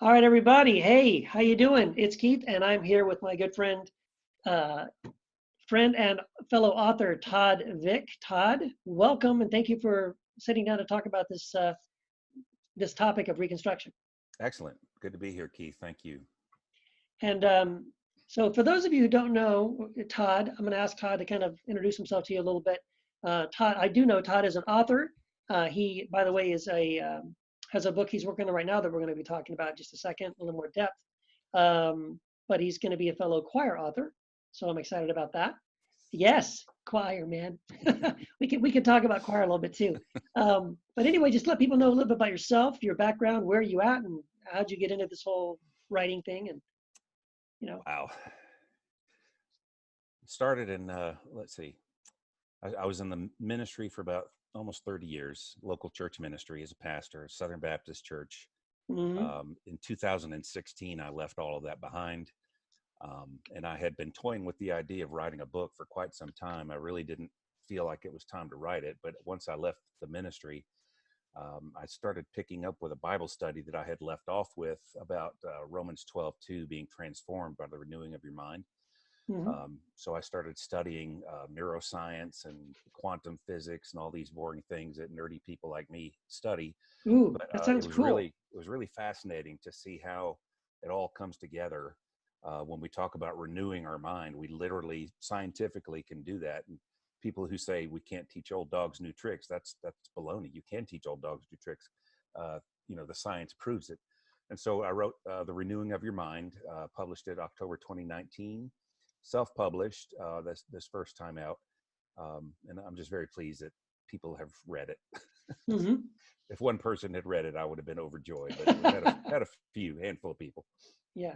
All right, everybody. Hey, how you doing? It's Keith, and I'm here with my good uh, friend and fellow author Todd Vick. Todd, welcome, and thank you for sitting down to talk about this topic of Reconstruction. Excellent. Good to be here, Keith. Thank you. And so, for those of you who don't know Todd, I'm going to ask Todd to kind of introduce himself to you a little bit. Todd, I do know Todd is an author. He, by the way, is a has a book he's working on right now that we're going to be talking about in just a second, a little more depth. But he's going to be a fellow choir author, so I'm excited about that. Yes, choir, man. we can talk about choir a little bit too. But anyway, just let people know a little bit about yourself, your background, where you at, and how'd you get into this whole writing thing, and you know. Wow. Started in, let's see, I was in the ministry for about almost 30 years, local church ministry as a pastor, Southern Baptist Church. Hmm. In 2016, I left all of that behind. And I had been toying with the idea of writing a book for quite some time. I really didn't feel like it was time to write it. But once I left the ministry, I started picking up with a Bible study that I had left off with about Romans 12:2 being transformed by the renewing of your mind. Hmm. So I started studying neuroscience and quantum physics and all these boring things that nerdy people like me study. Ooh, But that it sounds was cool. really fascinating to see how it all comes together. When we talk about renewing our mind, we literally scientifically can do that. And people who say we can't teach old dogs new tricks, that's baloney. You can teach old dogs new tricks. Uh, the science proves it. And so I wrote The Renewing of Your Mind, published it October 2019, self-published this first time out. And I'm just very pleased that people have read it. Hmm. If one person had read it, I would have been overjoyed, but we've had a handful of people. Yeah,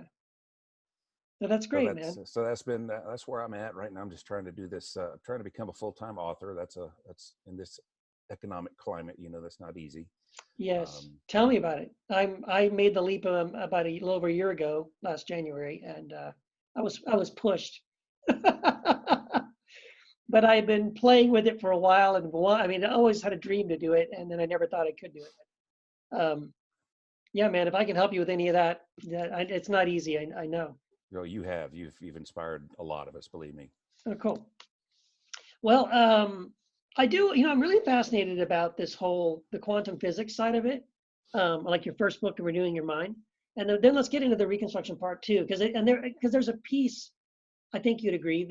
so that's So great, man. that's where I'm at right now. I'm just trying to do this, trying to become a full-time author. That's in this economic climate, that's not easy. Yes, Um, tell me about it. I made the leap about a little over a year ago, last January, and I was pushed. But I had been playing with it for a while, and I mean, I always had a dream to do it, and then I never thought I could do it. Yeah, man, if I can help you with any of that, it's not easy. I know. you've inspired a lot of us, believe me. Oh, cool. Well, I do. I'm really fascinated about the quantum physics side of it. Like your first book, Renewing Your Mind, and then let's get into the Reconstruction part too, because there's a piece I think you'd agree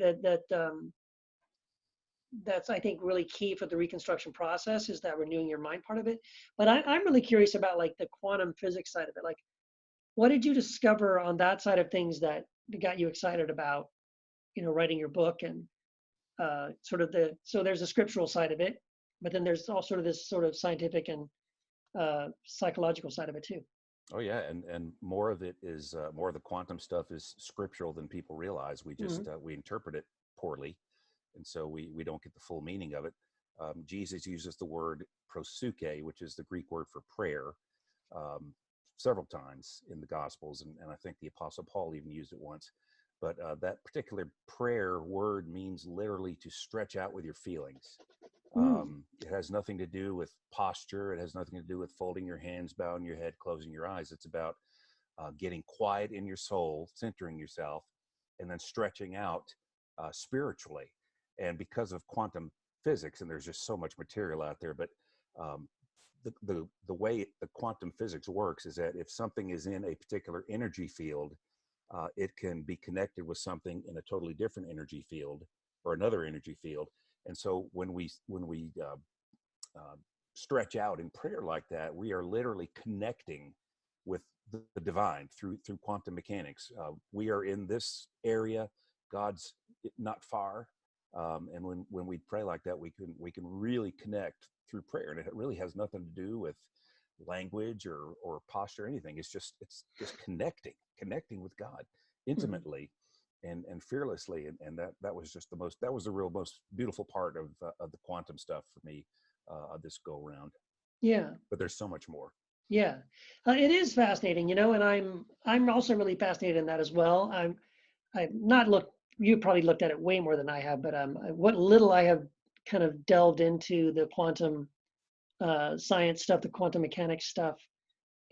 that's I think really key for the Reconstruction process is that renewing your mind part of it. But I'm really curious about like the quantum physics side of it. Like, what did you discover on that side of things that got you excited about writing your book and sort of so there's a scriptural side of it, but then there's all sort of this sort of scientific and psychological side of it too. Oh yeah, and more of it is more of the quantum stuff is scriptural than people realize. We Hmm. just we interpret it poorly, and so we don't get the full meaning of it. Jesus uses the word prosuke, which is the Greek word for prayer, um, several times in the Gospels, and I think the Apostle Paul even used it once. But that particular prayer word means literally to stretch out with your feelings. Mm. It has nothing to do with posture. It has nothing to do with folding your hands, bowing your head, closing your eyes. It's about getting quiet in your soul, centering yourself, and then stretching out spiritually. And because of quantum physics, and there's just so much material out there, but um, the way the quantum physics works is that if something is in a particular energy field, it can be connected with something in a totally different energy field or another energy field. And so when we uh, stretch out in prayer like that, we are literally connecting with the divine through quantum mechanics. We are in this area, God's not far, and when we pray like that, we can really connect through prayer, and it really has nothing to do with language or posture or anything. It's just connecting with God Hmm. intimately and fearlessly, and that was just that was the real most beautiful part of the quantum stuff for me this go around. Yeah. But there's so much more. Yeah, it is fascinating, and I'm also really fascinated in that as well. I've not looked. You probably looked at it way more than I have, but what little I have kind of delved into the quantum science stuff, the quantum mechanics stuff.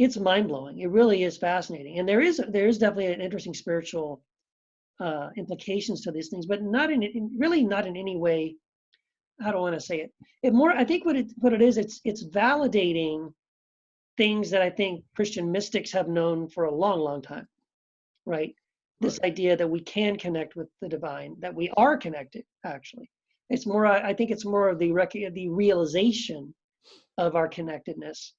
it's mind blowing. It really is fascinating, and there is definitely an interesting spiritual implications to these things, but not really not in any way. How do I want to say it? It more, I think what it is, it's validating things that I think Christian mystics have known for a long, long time, right? This Right. idea that we can connect with the divine, that we are connected. Actually, it's more. I think it's more of the realization of our connectedness,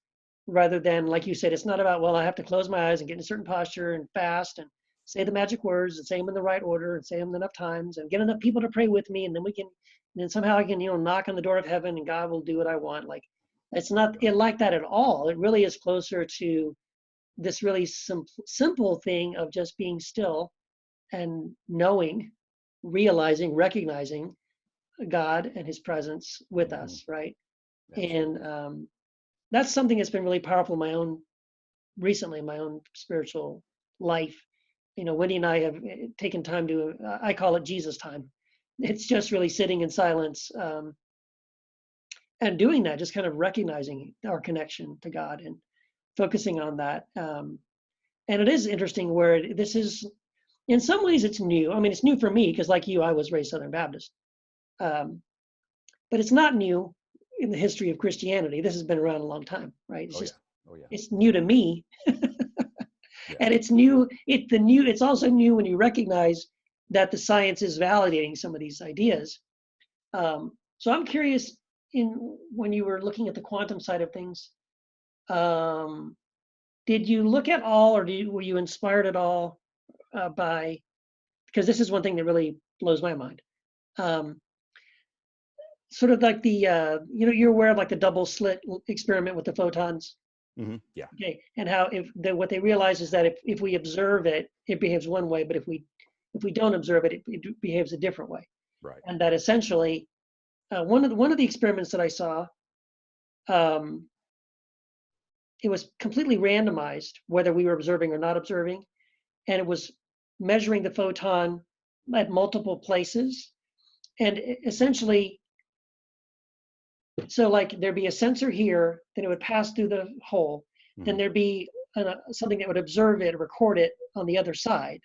rather than, like you said, it's not about, well, I have to close my eyes and get in a certain posture and fast and say the magic words and say them in the right order and say them enough times and get enough people to pray with me, and then we can, and then somehow I can, knock on the door of heaven and God will do what I want. Like, it's not it like that at all. It really is closer to this really simple thing of just being still and knowing, realizing, recognizing God and His presence with Hmm. us, right? And Absolutely. that's something that's been really powerful in my own recently in my own spiritual life. Wendy and I have taken time to, I call it Jesus time. It's just really sitting in silence, and doing that, just kind of recognizing our connection to God and focusing on that. And it is interesting where this is, in some ways, it's new. I mean, it's new for me because, like you, I was raised Southern Baptist. Um, but it's not new in the history of Christianity. This has been around a long time, right? It's Oh yeah. just, Oh yeah. it's new to me. Yeah. And it's new. It's also new when you recognize that the science is validating some of these ideas. So I'm curious, in when you were looking at the quantum side of things, um, did you look at all, or were you inspired at all by? Because this is one thing that really blows my mind. Um, Sort of like the you're aware of like the double slit experiment with the photons. Hmm. Yeah. Okay, and how what they realize is that if we observe it, it behaves one way, but if we don't observe it, it behaves a different way. Right. And that essentially, one of the experiments that I saw, um, it was completely randomized whether we were observing or not observing, and it was measuring the photon at multiple places, and essentially, so like there'd be a sensor here, then it would pass through the hole, then Hmm. there'd be something that would observe it, record it on the other side.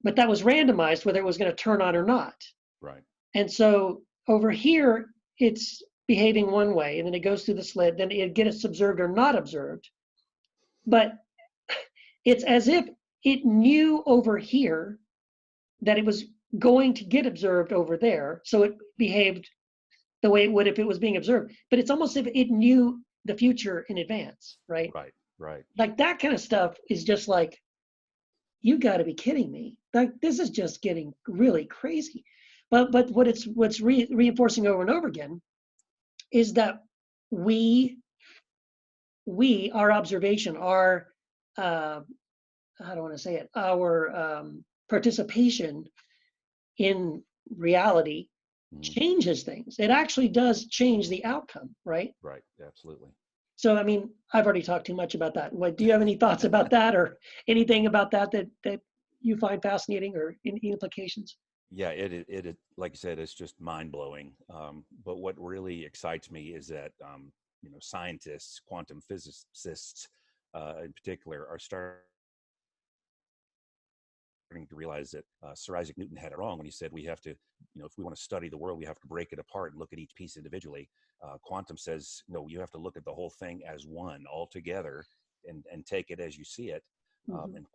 But that was randomized whether it was going to turn on or not. Right. And so over here, it's behaving one way, and then it goes through the slit, then it gets observed or not observed. But it's as if it knew over here that it was going to get observed over there. So it behaved the way it would if it was being observed. But it's almost as if it knew the future in advance, right? Right. Right. Like that kind of stuff is just like, you got to be kidding me. Like this is just getting really crazy. But what's reinforcing over and over again is that we our observation, our uh, how do I want to say it, our participation in reality Hmm. changes things. It actually does change the outcome, right? Right. Absolutely. So I mean, I've already talked too much about that. What do you have any thoughts about that, or anything about that you find fascinating, or any implications? Yeah. Like you said, it's just mind blowing. But what really excites me is that scientists, quantum physicists, in particular, are starting to realize that Sir Isaac Newton had it wrong when he said we have to, if we want to study the world, we have to break it apart and look at each piece individually. Quantum says, no, you have to look at the whole thing as one altogether and take it as you see it. Mm-hmm. And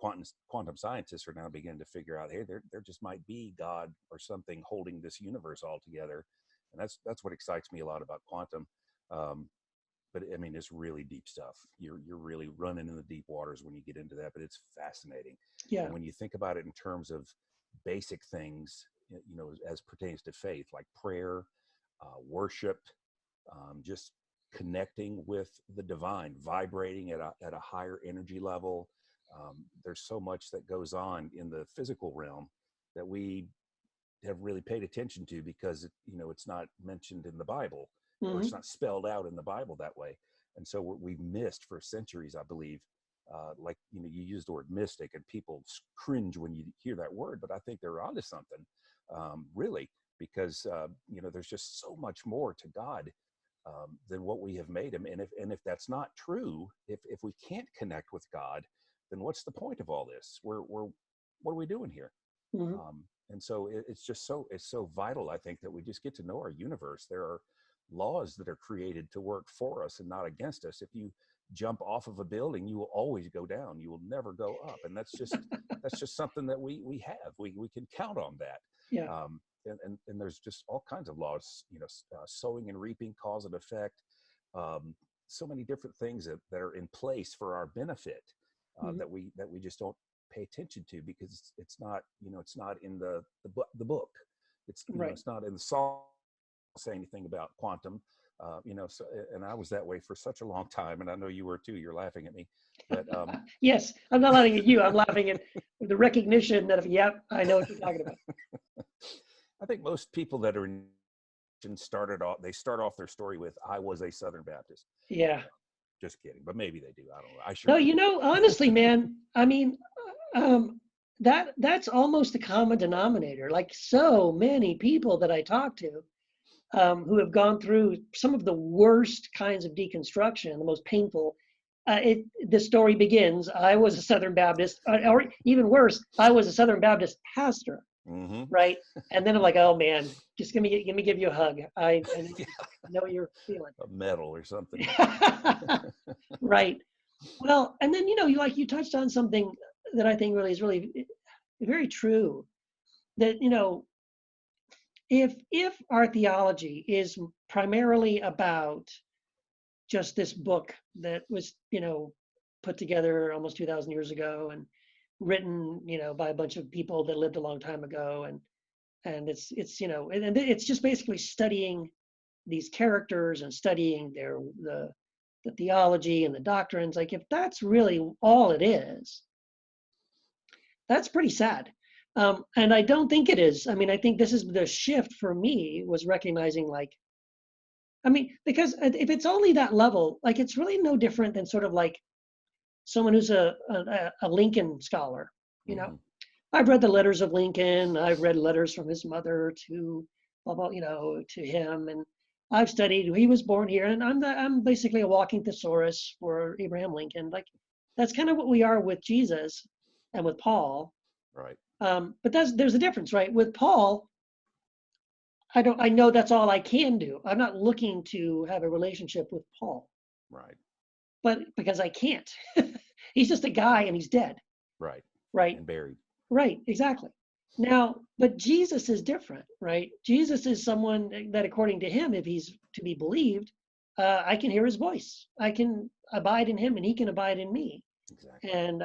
quantum scientists are now beginning to figure out, hey, there just might be God or something holding this universe all together, and that's what excites me a lot about quantum. Um, but I mean, it's really deep stuff. You're really running in the deep waters when you get into that, but it's fascinating. Yeah. And when you think about it in terms of basic things, as pertains to faith, like prayer, worship, just connecting with the divine, vibrating at a higher energy level. There's so much that goes on in the physical realm that we have really paid attention to because it's not mentioned in the Bible, or it's Mm-hmm. not spelled out in the Bible that way. And so we've missed for centuries, I believe. Like you use the word mystic, and people cringe when you hear that word, but I think they're onto something, really, because there's just so much more to God than what we have made him. And if that's not true, if we can't connect with God, then what's the point of all this? What are we doing here? Hmm. And so it's so vital, I think, that we just get to know our universe. There are laws that are created to work for us and not against us. If you jump off of a building, you will always go down. You will never go up. And that's just something that we have. We can count on that. Yeah. And there's just all kinds of laws, sowing and reaping, cause and effect. So many different things that are in place for our benefit, Hmm. that we just don't pay attention to, because it's not, it's not in the book. It's, Right. it's not in the song say anything about quantum. So, and I was that way for such a long time, and I know you were too. You're laughing at me, but Yes, I'm not laughing at you. I'm laughing at the recognition that, yep, I know what you're talking about. I think most people that are in they start off their story with, "I was a Southern Baptist." Yeah. Just kidding, but maybe they do. I don't know. I sure No, didn't. honestly, man, I mean, um, that's almost a common denominator. Like so many people that I talk to, who have gone through some of the worst kinds of deconstruction, the most painful. The story begins, I was a Southern Baptist, or even worse, I was a Southern Baptist pastor, Mm-hmm. right? And then I'm like, oh man, just give you a hug. I Yeah, know what you're feeling. a medal or something. Right. Well, and then you touched on something that I think really is really very true. That if our theology is primarily about just this book that was put together almost 2,000 years ago and written by a bunch of people that lived a long time ago, and and it's just basically studying these characters and studying the theology and the doctrines. Like if that's really all it is, that's pretty sad. And I don't think it is. I mean, I think this is the shift for me, was recognizing, like, I mean, because if it's only that level, like it's really no different than sort of like someone who's a Lincoln scholar. You know, Mm-hmm. I've read the letters of Lincoln. I've read letters from his mother to blah blah, to him, and I've studied. He was born here, and I'm basically a walking thesaurus for Abraham Lincoln. Like that's kind of what we are with Jesus and with Paul. Right. But there's a difference, right? With Paul, I know that's all I can do. I'm not looking to have a relationship with Paul, Right. but because I can't. He's just a guy and he's dead, Right. right? And buried. Right, exactly. Now, but Jesus is different, right? Jesus is someone that, according to him, if he's to be believed, I can hear his voice. I can abide in him, and he can abide in me. Exactly. And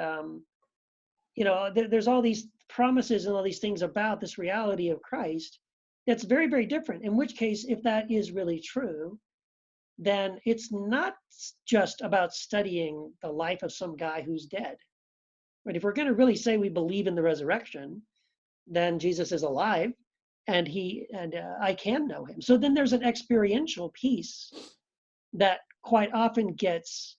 there's all these promises and all these things about this reality of Christ that's very, very different. In which case, if that is really true, then it's not just about studying the life of some guy who's dead. Right? If we're going to really say we believe in the resurrection, then Jesus is alive, and I can know him. So then there's an experiential piece that quite often gets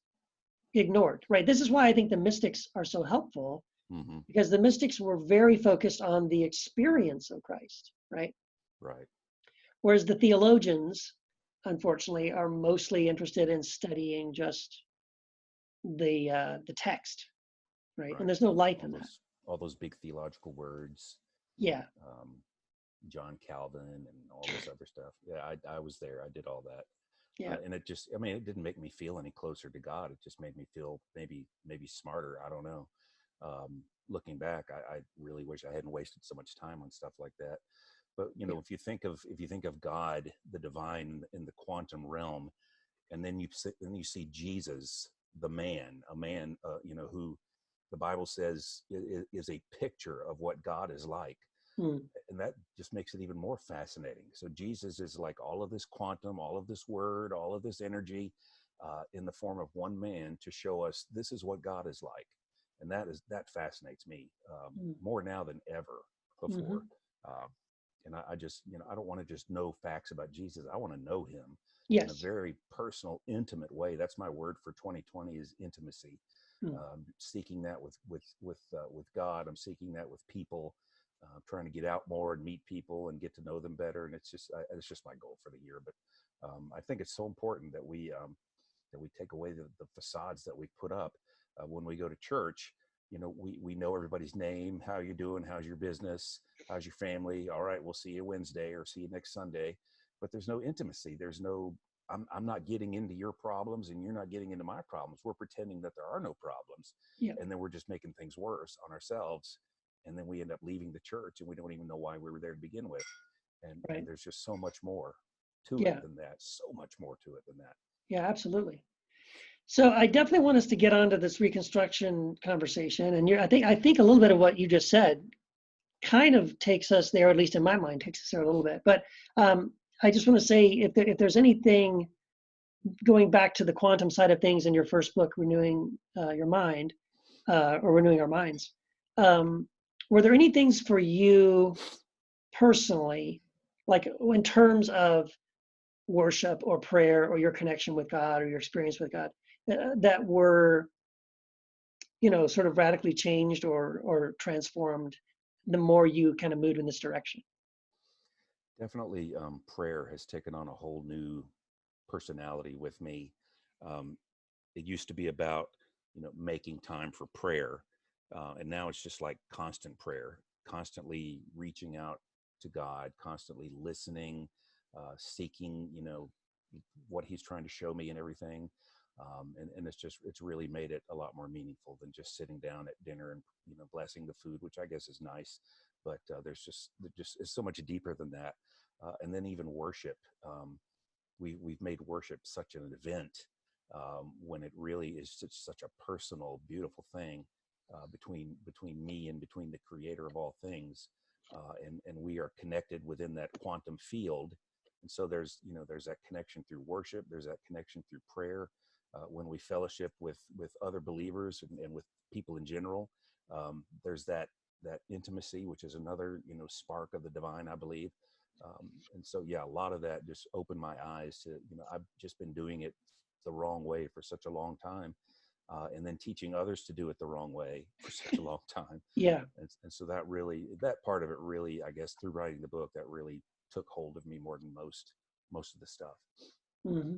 ignored, right? This is why I think the mystics are so helpful, Mm-hmm. because the mystics were very focused on the experience of Christ, right? Right. Whereas the theologians, unfortunately, are mostly interested in studying just the text, right? And Right. there's no life All in that. those all those big theological words. Yeah, Um, John Calvin and all this other stuff. Yeah, I was there. I did all that. yeah, And it just, I mean, it didn't make me feel any closer to God. It just made me feel maybe smarter. I don't know. Looking back, I really wish I hadn't wasted so much time on stuff like that. But yeah. if you think of God, the divine in the quantum realm, and then you see Jesus, the man, a man, who the Bible says is a picture of what God is like, Hmm. and that just makes it even more fascinating. So Jesus is like all of this quantum, all of this word, all of this energy, in the form of one man to show us this is what God is like, and that fascinates me, Hmm. more now than ever before. Hmm. Uh, and I just, I don't want to just know facts about Jesus. I want to know him in a Yes. very personal, intimate way. That's my word for 2020 is intimacy. Hmm. Seeking that with God. I'm seeking that with people. Trying to get out more and meet people and get to know them better. And it's just my goal for the year. But I think it's so important that we take away the facades that we put up when we go to church. We know everybody's name. How you doing? How's your business? How's your family? All right, we'll see you Wednesday or see you next Sunday. But there's no intimacy. There's no, I'm not getting into your problems and you're not getting into my problems. We're pretending that there are no problems. Yeah. And then we're just making things worse on ourselves. And then we end up leaving the church and we don't even know why we were there to begin with. And Right. there's just so much more to it Yeah. than that. So much more to it than that. Yeah, absolutely. So I definitely want us to get onto this reconstruction conversation. And I think a little bit of what you just said kind of takes us there, at least in my mind, takes us there a little bit. But I just want to say if there's anything going back to the quantum side of things in your first book, Renewing Your Mind, or Renewing Our Minds, were there any things for you personally, like in terms of worship or prayer or your connection with God or your experience with God, that were, sort of radically changed or transformed the more you kind of moved in this direction? Definitely, prayer has taken on a whole new personality with me. Um, it used to be about, making time for prayer. And now it's just like constant prayer, constantly reaching out to God, constantly listening, seeking, what he's trying to show me and everything. And it's really made it a lot more meaningful than just sitting down at dinner and, blessing the food, which I guess is nice, but there just is so much deeper than that. And then even worship. We've made worship such an event, when it really is such a personal, beautiful thing, between me and between the Creator of all things, and we are connected within that quantum field. And so there's that connection through worship. There's that connection through prayer. When we fellowship with other believers and with people in general, there's that intimacy, which is another spark of the divine, I believe. And so, yeah, a lot of that just opened my eyes to, I've just been doing it the wrong way for such a long time, and then teaching others to do it the wrong way for such a long time. Yeah. And so that part of it really, I guess, through writing the book, that really took hold of me more than most of the stuff. Hmm.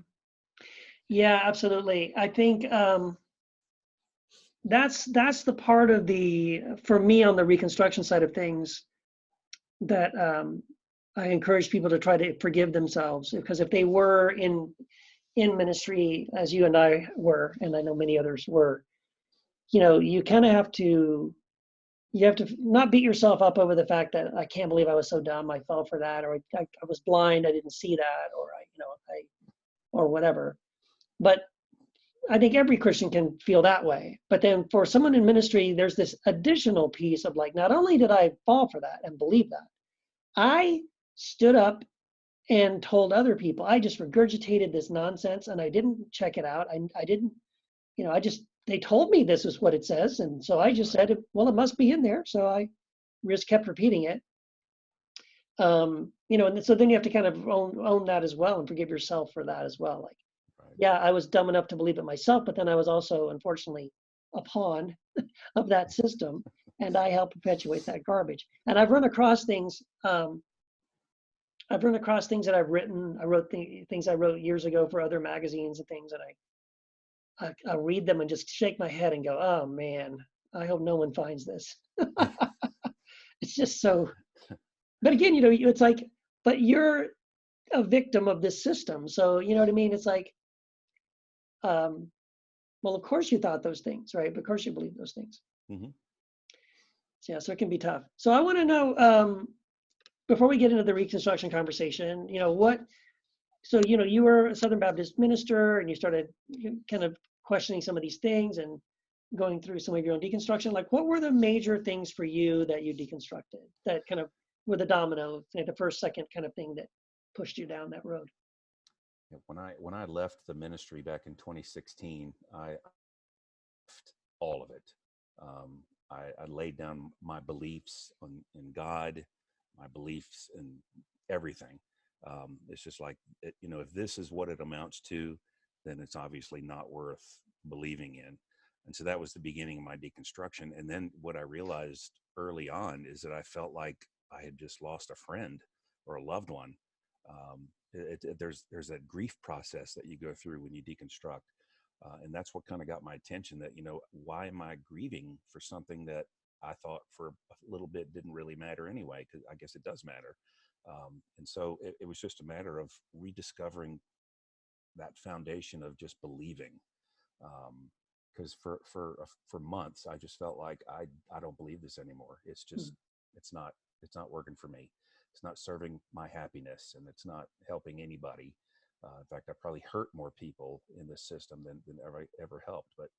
Yeah, absolutely. I think that's the part of the for me on the reconstruction side of things that I encourage people to try to forgive themselves, because if they were in ministry as you and I were, and I know many others were, you kind of have to not beat yourself up over the fact that I can't believe I was so dumb, I fell for that, or I was blind, I didn't see that, or I or whatever. But I think every Christian can feel that way. But then for someone in ministry, there's this additional piece of like, not only did I fall for that and believe that, I stood up and told other people. I just regurgitated this nonsense and I didn't check it out. I didn't, they told me this is what it says. And so I just Right. said, well, it must be in there. So I just kept repeating it. And so then you have to kind of own that as well and forgive yourself for that as well. Like, Right. yeah, I was dumb enough to believe it myself, but then I was also, unfortunately, a pawn of that system, and I help perpetuate that garbage. And I've run across things. I've run across things that I've written. I wrote things I wrote years ago for other magazines and things, and I read them and just shake my head and go, "Oh man, I hope no one finds this." It's just so. But again, it's like, but you're a victim of this system, so you know what I mean. It's like, um, well, of course you thought those things, right? Of course you believe those things. Hmm. So, yeah, so it can be tough. So I want to know, before we get into the Reconstruction conversation, so, you were a Southern Baptist minister and you started kind of questioning some of these things and going through some of your own deconstruction. Like, what were the major things for you that you deconstructed that kind of were the domino, the first, second kind of thing that pushed you down that road? When I left the ministry back in 2016, I left all of it. I laid down my beliefs in God, my beliefs in everything. It's just like, if this is what it amounts to, then it's obviously not worth believing in. And so that was the beginning of my deconstruction. And then what I realized early on is that I felt like I had just lost a friend or a loved one. There's that grief process that you go through when you deconstruct, and that's what kind of got my attention. That, why am I grieving for something that I thought for a little bit didn't really matter anyway? Because I guess it does matter. And so it was just a matter of rediscovering that foundation of just believing. Because for months I just felt like I don't believe this anymore. It's just it's not working for me. It's not serving my happiness, and it's not helping anybody. In fact, I probably hurt more people in this system than ever helped. But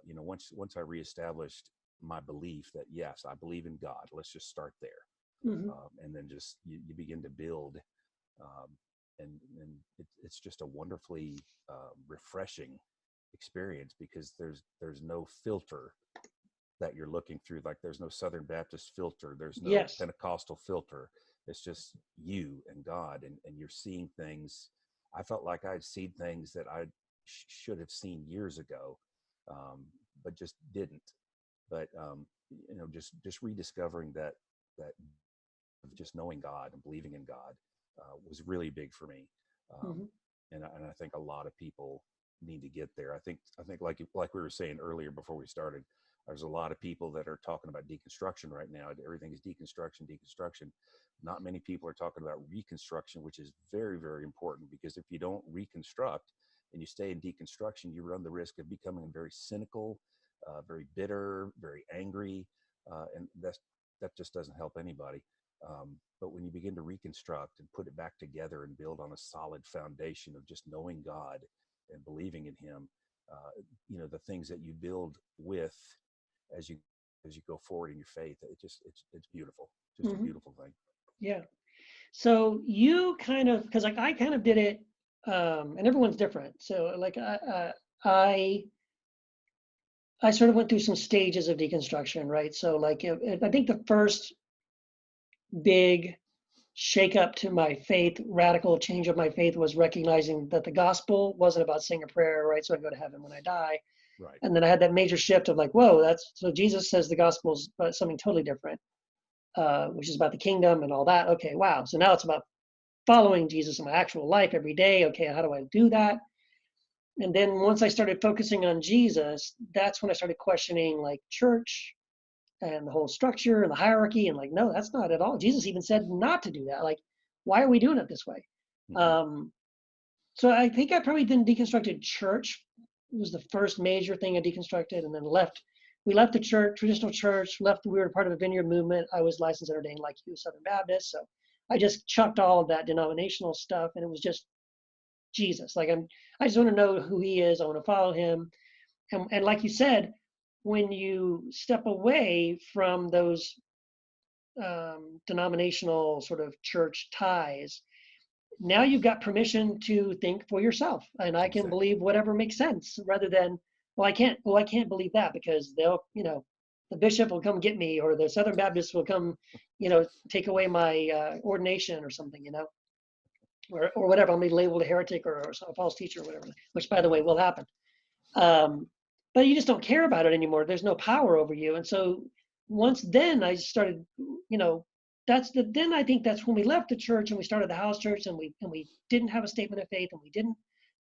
once I reestablished my belief that yes, I believe in God. Let's just start there, Hmm. and then just you begin to build, um, and it's just a wonderfully refreshing experience, because there's no filter that you're looking through. Like, there's no Southern Baptist filter, there's no Yes. Pentecostal filter. It's just you and God, and you're seeing things. I felt like I'd seen things that I should have seen years ago, but just didn't. But just rediscovering that of just knowing God and believing in God was really big for me. Um, Hmm. and I think a lot of people need to get there. I think like we were saying earlier before we started, there's a lot of people that are talking about deconstruction right now. Everything is deconstruction. Not many people are talking about reconstruction, which is very, very important, because if you don't reconstruct and you stay in deconstruction, you run the risk of becoming very cynical, very bitter, very angry, and that just doesn't help anybody. But when you begin to reconstruct and put it back together and build on a solid foundation of just knowing God and believing in Him, the things that you build with as you go forward in your faith, it's beautiful, just a Hmm. beautiful thing. Yeah. So you kind of, because like I kind of did it, and everyone's different. So like I sort of went through some stages of deconstruction, right? So like I think the first big shake up to my faith, radical change of my faith, was recognizing that the gospel wasn't about saying a prayer, right? So I go to heaven when I die. Right. And then I had that major shift of like, whoa, that's so Jesus says the gospel is about something totally different, which is about the kingdom and all that. Okay, wow. So now it's about following Jesus in my actual life every day. Okay, how do I do that? And then once I started focusing on Jesus, that's when I started questioning like church and the whole structure and the hierarchy, and like, no, that's not at all. Jesus even said not to do that. Like, why are we doing it this way? Hmm. Um, so I think I probably then deconstructed church. It was the first major thing I deconstructed, and then left. We left the church, traditional church. Left. We were part of a vineyard movement. I was licensed and ordained like you, Southern Baptist. So I just chucked all of that denominational stuff, and it was just Jesus. Like I just want to know who He is. I want to follow Him. And like you said, when you step away from those denominational sort of church ties, now you've got permission to think for yourself, and I can Exactly. believe whatever makes sense, rather than, well, I can't believe that because they'll, the bishop will come get me, or the Southern Baptists will come, take away my ordination or something, or whatever. I'll be labeled a heretic or a false teacher or whatever, which by the way Right. will happen. Um, but you just don't care about it anymore. There's no power over you. And so once then I started, you know, then I think that's when we left the church and we started the house church, and we didn't have a statement of faith, and we didn't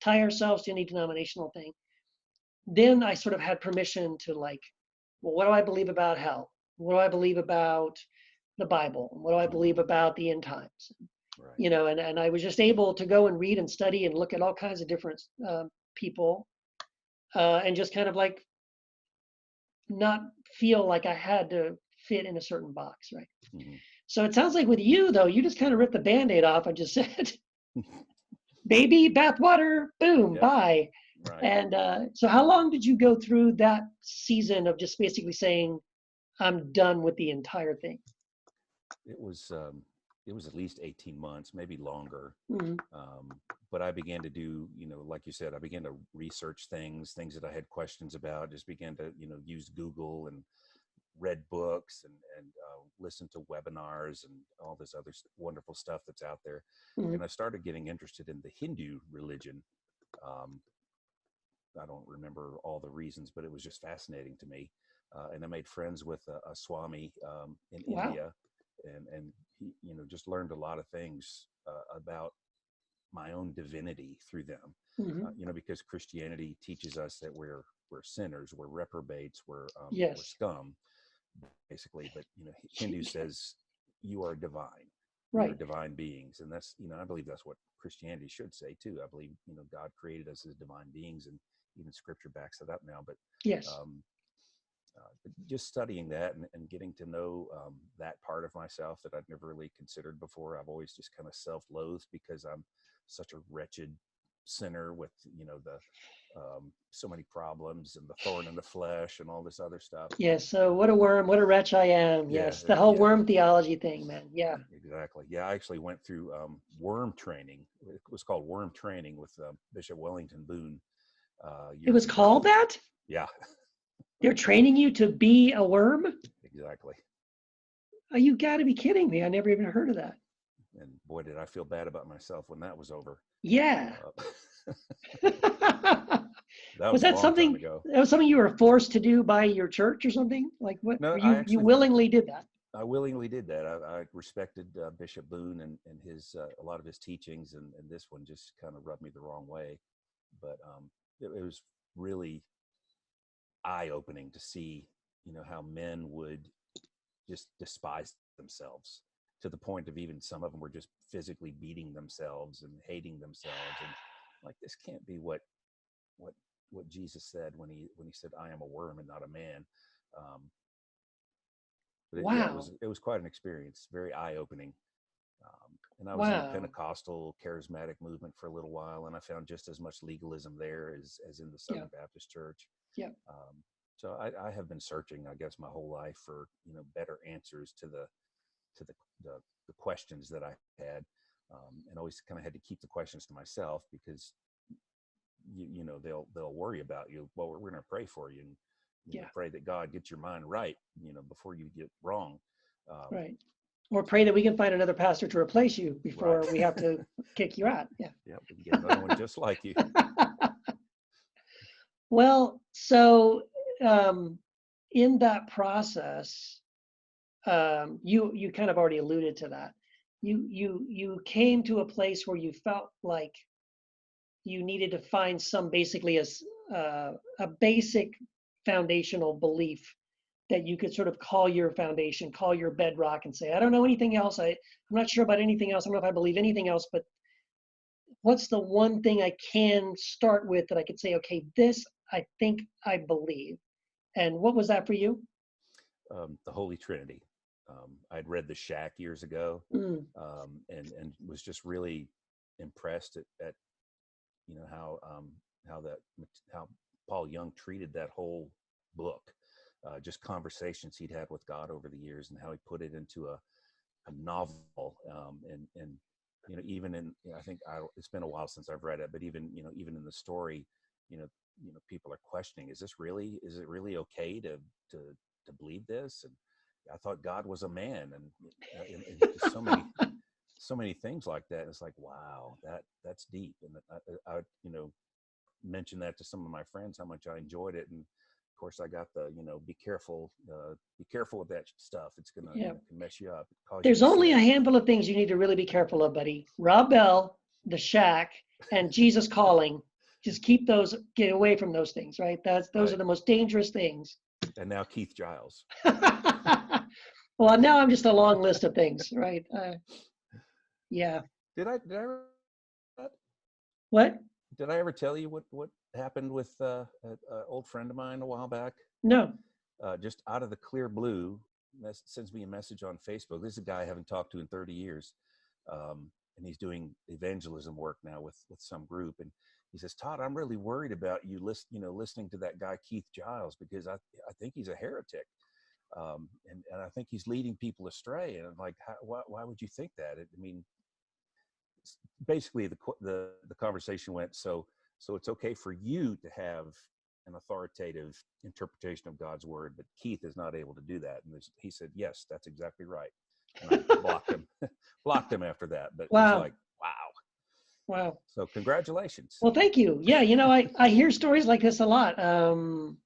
tie ourselves to any denominational thing. Then I sort of had permission to like, well, what do I believe about hell? What do I believe about the Bible? What do I believe Hmm. about the end times? Right. And I was just able to go and read and study and look at all kinds of different people, and just kind of like not feel like I had to fit in a certain box, right? Hmm. So it sounds like with you though, you just kind of ripped the band-aid off and just said, "Baby, bathwater, boom, Yep. bye." Right. And so, how long did you go through that season of just basically saying, "I'm done with the entire thing"? It was um, it was at least 18 months, maybe longer. Mm-hmm. Um, but I began to do, like you said, I began to research things that I had questions about. Just began to, use Google and read books and listen to webinars and all this other wonderful stuff that's out there. Mm-hmm. And I started getting interested in the Hindu religion. Um, I don't remember all the reasons, but it was just fascinating to me. And I made friends with a Swami in Wow. India, and just learned a lot of things about my own divinity through them. Hmm. Because Christianity teaches us that we're sinners, we're reprobates, we're Yes. scum, basically. But Hindu says you are divine. We are Right. divine beings, and that's I believe that's what Christianity should say too. I believe God created us as divine beings, and even Scripture backs it up now. But Yes. um, just studying that and getting to know that part of myself that I'd never really considered before. I've always just kind of self-loathed because I'm such a wretched sinner with the so many problems and the thorn in the flesh and all this other stuff. Yes. So what a worm, what a wretch I am. Yeah, Yes. The whole yeah, worm theology thing, man. Yeah. exactly. Yeah, I actually went through worm training. It was called worm training with Bishop Wellington Boone It years was ago. called that? Yeah, They're training you to be a worm? exactly. Oh, you got to be kidding me. I never even heard of that. And boy, did I feel bad about myself when that was over. Yeah. That Was was a that long time something ago. that was something you were forced to do by your church or something? Like what? No, Or I you actually willingly did that? I willingly did that. I respected Bishop Boone and his a lot of his teachings, and this one just kind of rubbed me the wrong way. But it was really eye-opening to see, how men would just despise themselves to the point of even some of them were just physically beating themselves and hating themselves, and like this can't be what what Jesus said when he said, "I am a worm and not a man." Um, yeah, Wow. it was quite an experience, very eye opening. And I was in the Wow. Pentecostal charismatic movement for a little while, and I found just as much legalism there as in the Yeah. Southern Baptist Church. Yeah. So I have been searching, I guess, my whole life for better answers to to the the, the questions that I had, and always kind of had to keep the questions to myself because they'll worry about you. Well, we're going to pray for you, and Yeah. pray that God gets your mind right, before you get wrong. Um, Right. Or pray that we can find another pastor to replace you right. before we have to kick you out. Yeah. Yeah, we can get another one just like you. Well, so in that process, you kind of already alluded to that. You came to a place where you felt like you needed to find some basically a basic foundational belief that you could sort of call your foundation, call your bedrock, and say, I don't know anything else. I'm not sure about anything else. I don't know if I believe anything else, but what's the one thing I can start with that I could say, okay, this I think I believe. And what was that for you? The Holy Trinity. I'd read The Shack years ago, Mm, and was just really impressed at how Paul Young treated that whole book, just conversations he'd had with God over the years, and how he put it into a novel, and even in I think it's been a while since I've read it, but even in the story, people are questioning, is it really okay to believe this? And I thought God was a man, and just so many things like that. And it's like, wow, that's deep. And I mentioned that to some of my friends, how much I enjoyed it. And of course I got the, be careful with that stuff. It's gonna, yeah. can mess you up, cause you There's to only a sin. handful of things you need to really be careful of, buddy. Rob Bell, The Shack, and Jesus Calling. Just get away from those things, right? Those are Right. the most dangerous things. And now Keith Giles. Well, now I'm just a long list of things, right? Yeah. Did I ever What? did I ever tell you what happened with an old friend of mine a while back? No. Just out of the clear blue, sends me a message on Facebook. This is a guy I haven't talked to in 30 years. And he's doing evangelism work now with some group. And he says, Todd, I'm really worried about you listening to that guy, Keith Giles, because I think he's a heretic. And I think he's leading people astray. And I'm like, why would you think that? I mean, basically the conversation went, so it's okay for you to have an authoritative interpretation of God's word, but Keith is not able to do that. And he said, yes, that's exactly right. And I blocked him after that. But it was Wow. like, wow. Wow. So congratulations. Well, thank you. Yeah, I hear stories like this a lot. I'm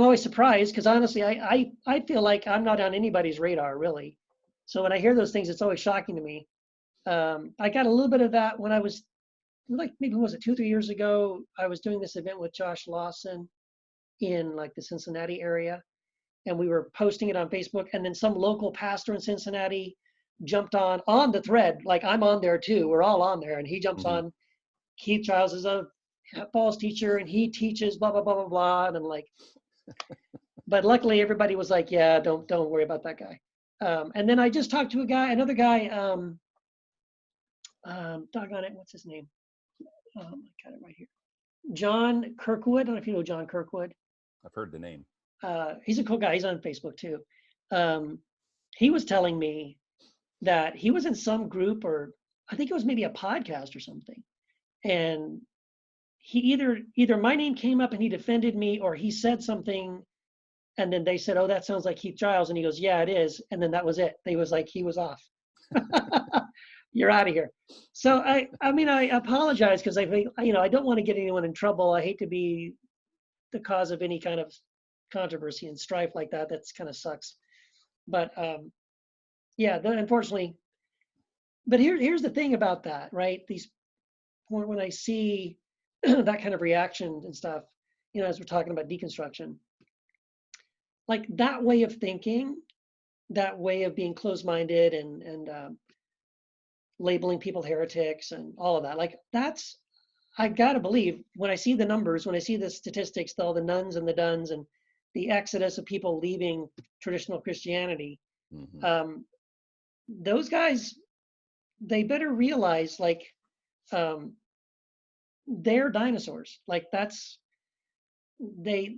always surprised because honestly, I feel like I'm not on anybody's radar really. So when I hear those things, it's always shocking to me. I got a little bit of that when I was like, maybe was it 2, 3 years ago? I was doing this event with Josh Lawson in like the Cincinnati area, and we were posting it on Facebook. And then some local pastor in Cincinnati jumped on the thread. Like I'm on there too. We're all on there, and he jumps Hmm. on. Keith Giles is a Paul's teacher, and he teaches blah blah blah blah blah. And I'm like, but luckily everybody was like, yeah, don't worry about that guy. And then I just talked to another guy. Doggone it, what's his name? I got it right here. John Kirkwood. I don't know if you know John Kirkwood. I've heard the name. He's a cool guy. He's on Facebook too. Um, he was telling me that he was in some group, or I think it was maybe a podcast or something, and he either my name came up and he defended me, or he said something, and then they said, "Oh, that sounds like Keith Giles," and he goes, "Yeah, it is," and then that was it. They was like, he was off. You're out of here. So I mean, I apologize because I think, I don't want to get anyone in trouble. I hate to be the cause of any kind of controversy and strife like that. That's kind of sucks. But yeah, unfortunately. But here's the thing about that, right? When I see that kind of reaction and stuff, as we're talking about deconstruction, like that way of thinking, that way of being closed-minded and labeling people heretics and all of that, like that's, I gotta believe when I see the numbers, when I see the statistics, all the nuns and the duns and the exodus of people leaving traditional Christianity, Hmm. those guys, they better realize like um, they're dinosaurs. Like that's they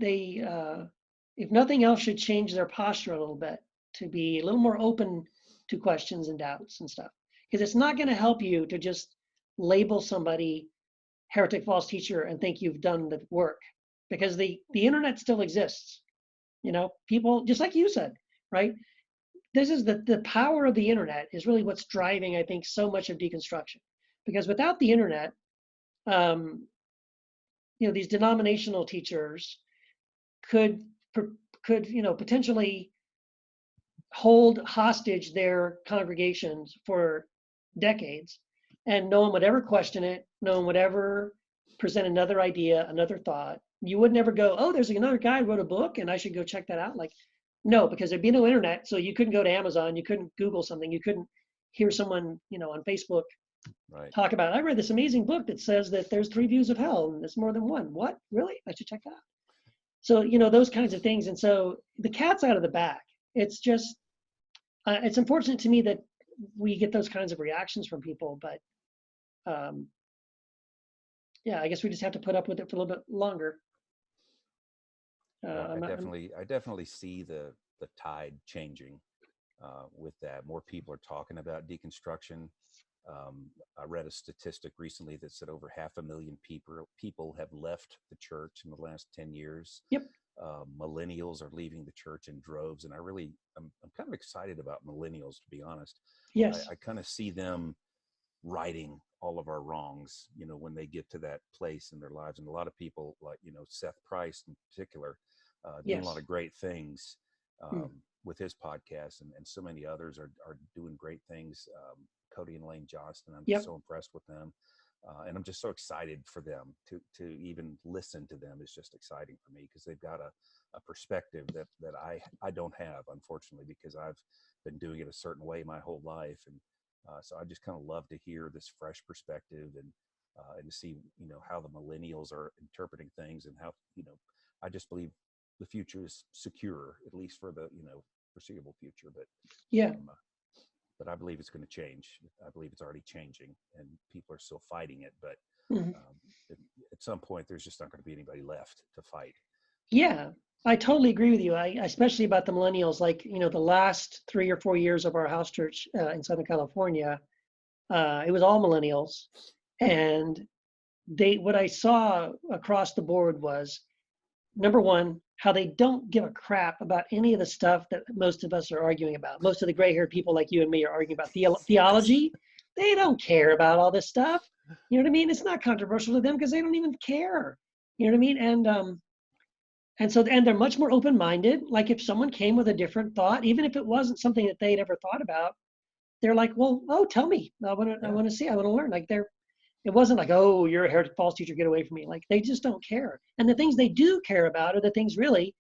if nothing else should change their posture a little bit to be a little more open to questions and doubts and stuff. Because it's not going to help you to just label somebody heretic, false teacher and think you've done the work, because the internet still exists. People, just like you said, right? This is the power of the internet is really what's driving, I think, so much of deconstruction. Because without the internet, um, these denominational teachers could could potentially hold hostage their congregations for decades, and no one would ever question it. No one would ever present another idea, another thought. You would never go, oh, there's another guy who wrote a book and I should go check that out. Like, no, because there'd be no internet, so you couldn't go to Amazon, you couldn't Google something, you couldn't hear someone on Facebook Right. talk about, I read this amazing book that says that there's 3 views of hell and there's more than one. What? Really? I should check that out. So those kinds of things. And so the cat's out of the bag. It's just it's unfortunate to me that we get those kinds of reactions from people, but um, yeah, I guess we just have to put up with it for a little bit longer. Well, I'm not, I definitely see the tide changing with that. More people are talking about deconstruction. I read a statistic recently that said over 500,000 people have left the church in the last 10 years. yep. Millennials are leaving the church in droves, and I'm kind of excited about millennials, to be honest. Yes. I kind of see them righting all of our wrongs, when they get to that place in their lives. And a lot of people, like, Seth Price in particular, doing a lot Yes. of great things Mm. with his podcast, and so many others are doing great things. Cody and Lane Johnston, I'm just Yep. so impressed with them. And I'm just so excited for them to even listen to them is just exciting for me, because they've got a perspective that I don't have, unfortunately, because I've been doing it a certain way my whole life. And so I just kind of love to hear this fresh perspective, and to see, how the millennials are interpreting things, and how, I just believe the future is secure, at least for the, foreseeable future. Yeah. But I believe it's going to change. I believe it's already changing, and people are still fighting it. But Mhm. um, at some point, there's just not going to be anybody left to fight. Yeah, I totally agree with you. Especially about the millennials. Like, the last 3 or 4 years of our house church in Southern California, it was all millennials, and what I saw across the board was, number one, how they don't give a crap about any of the stuff that most of us are arguing about. Most of the gray-haired people like you and me are arguing about theology. They don't care about all this stuff. You know what I mean? It's not controversial to them because they don't even care. You know what I mean? and they're much more open-minded. Like if someone came with a different thought, even if it wasn't something that they'd ever thought about, they're like, well, oh, tell me. I Yeah. want to see. I want to learn. Like it wasn't like, oh, you're a heretic false teacher, get away from me. Like they just don't care. And the things they do care about are the things really,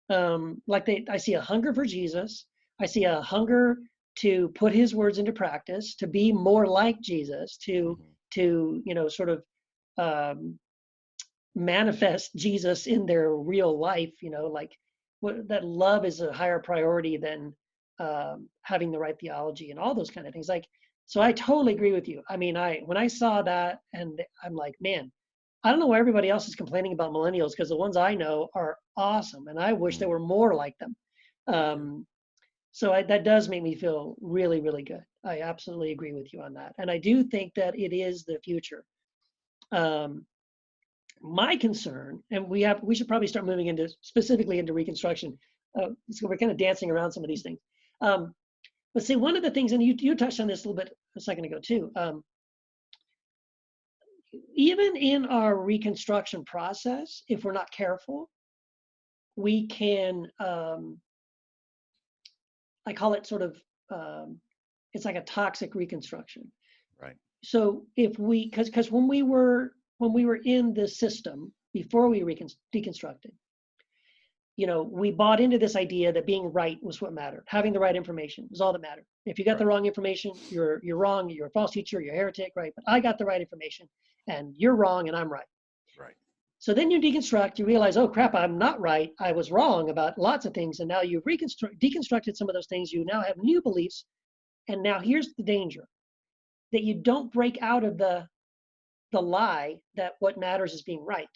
I see a hunger for Jesus. I see a hunger to put his words into practice, to be more like Jesus, Hmm. sort of um, manifest Jesus in their real life, like that love is a higher priority than having the right theology and all those kind of things. Like, so I totally agree with you. I mean, when I saw that, and I'm like, man, I don't know why everybody else is complaining about millennials, because the ones I know are awesome, and I wish there Hmm. were more like them. Me too. Um, that does make me feel really, really good. I absolutely agree with you on that, and I do think that it is the future. Um, my concern, and we should probably start moving into specifically into Reconstruction. So we're kind of dancing around some of these things. Um, but see, one of the things, and you touched on this a little bit a second ago too. Even in our Reconstruction process, if we're not careful, we can. I call it sort of. It's like a toxic Reconstruction. Right. So if we, because when we were in the system before we deconstructed, we bought into this idea that being right was what mattered. Having the right information was all that mattered. If you got the Right. wrong information, you're wrong. You're a false teacher. You're a heretic, right? But I got the right information, and you're wrong, and I'm right. Right. So then you deconstruct. You realize, oh crap, I'm not right. I was wrong about lots of things, and now you've deconstructed some of those things. You now have new beliefs, and now here's the danger: that you don't break out of the lie that what matters is being right.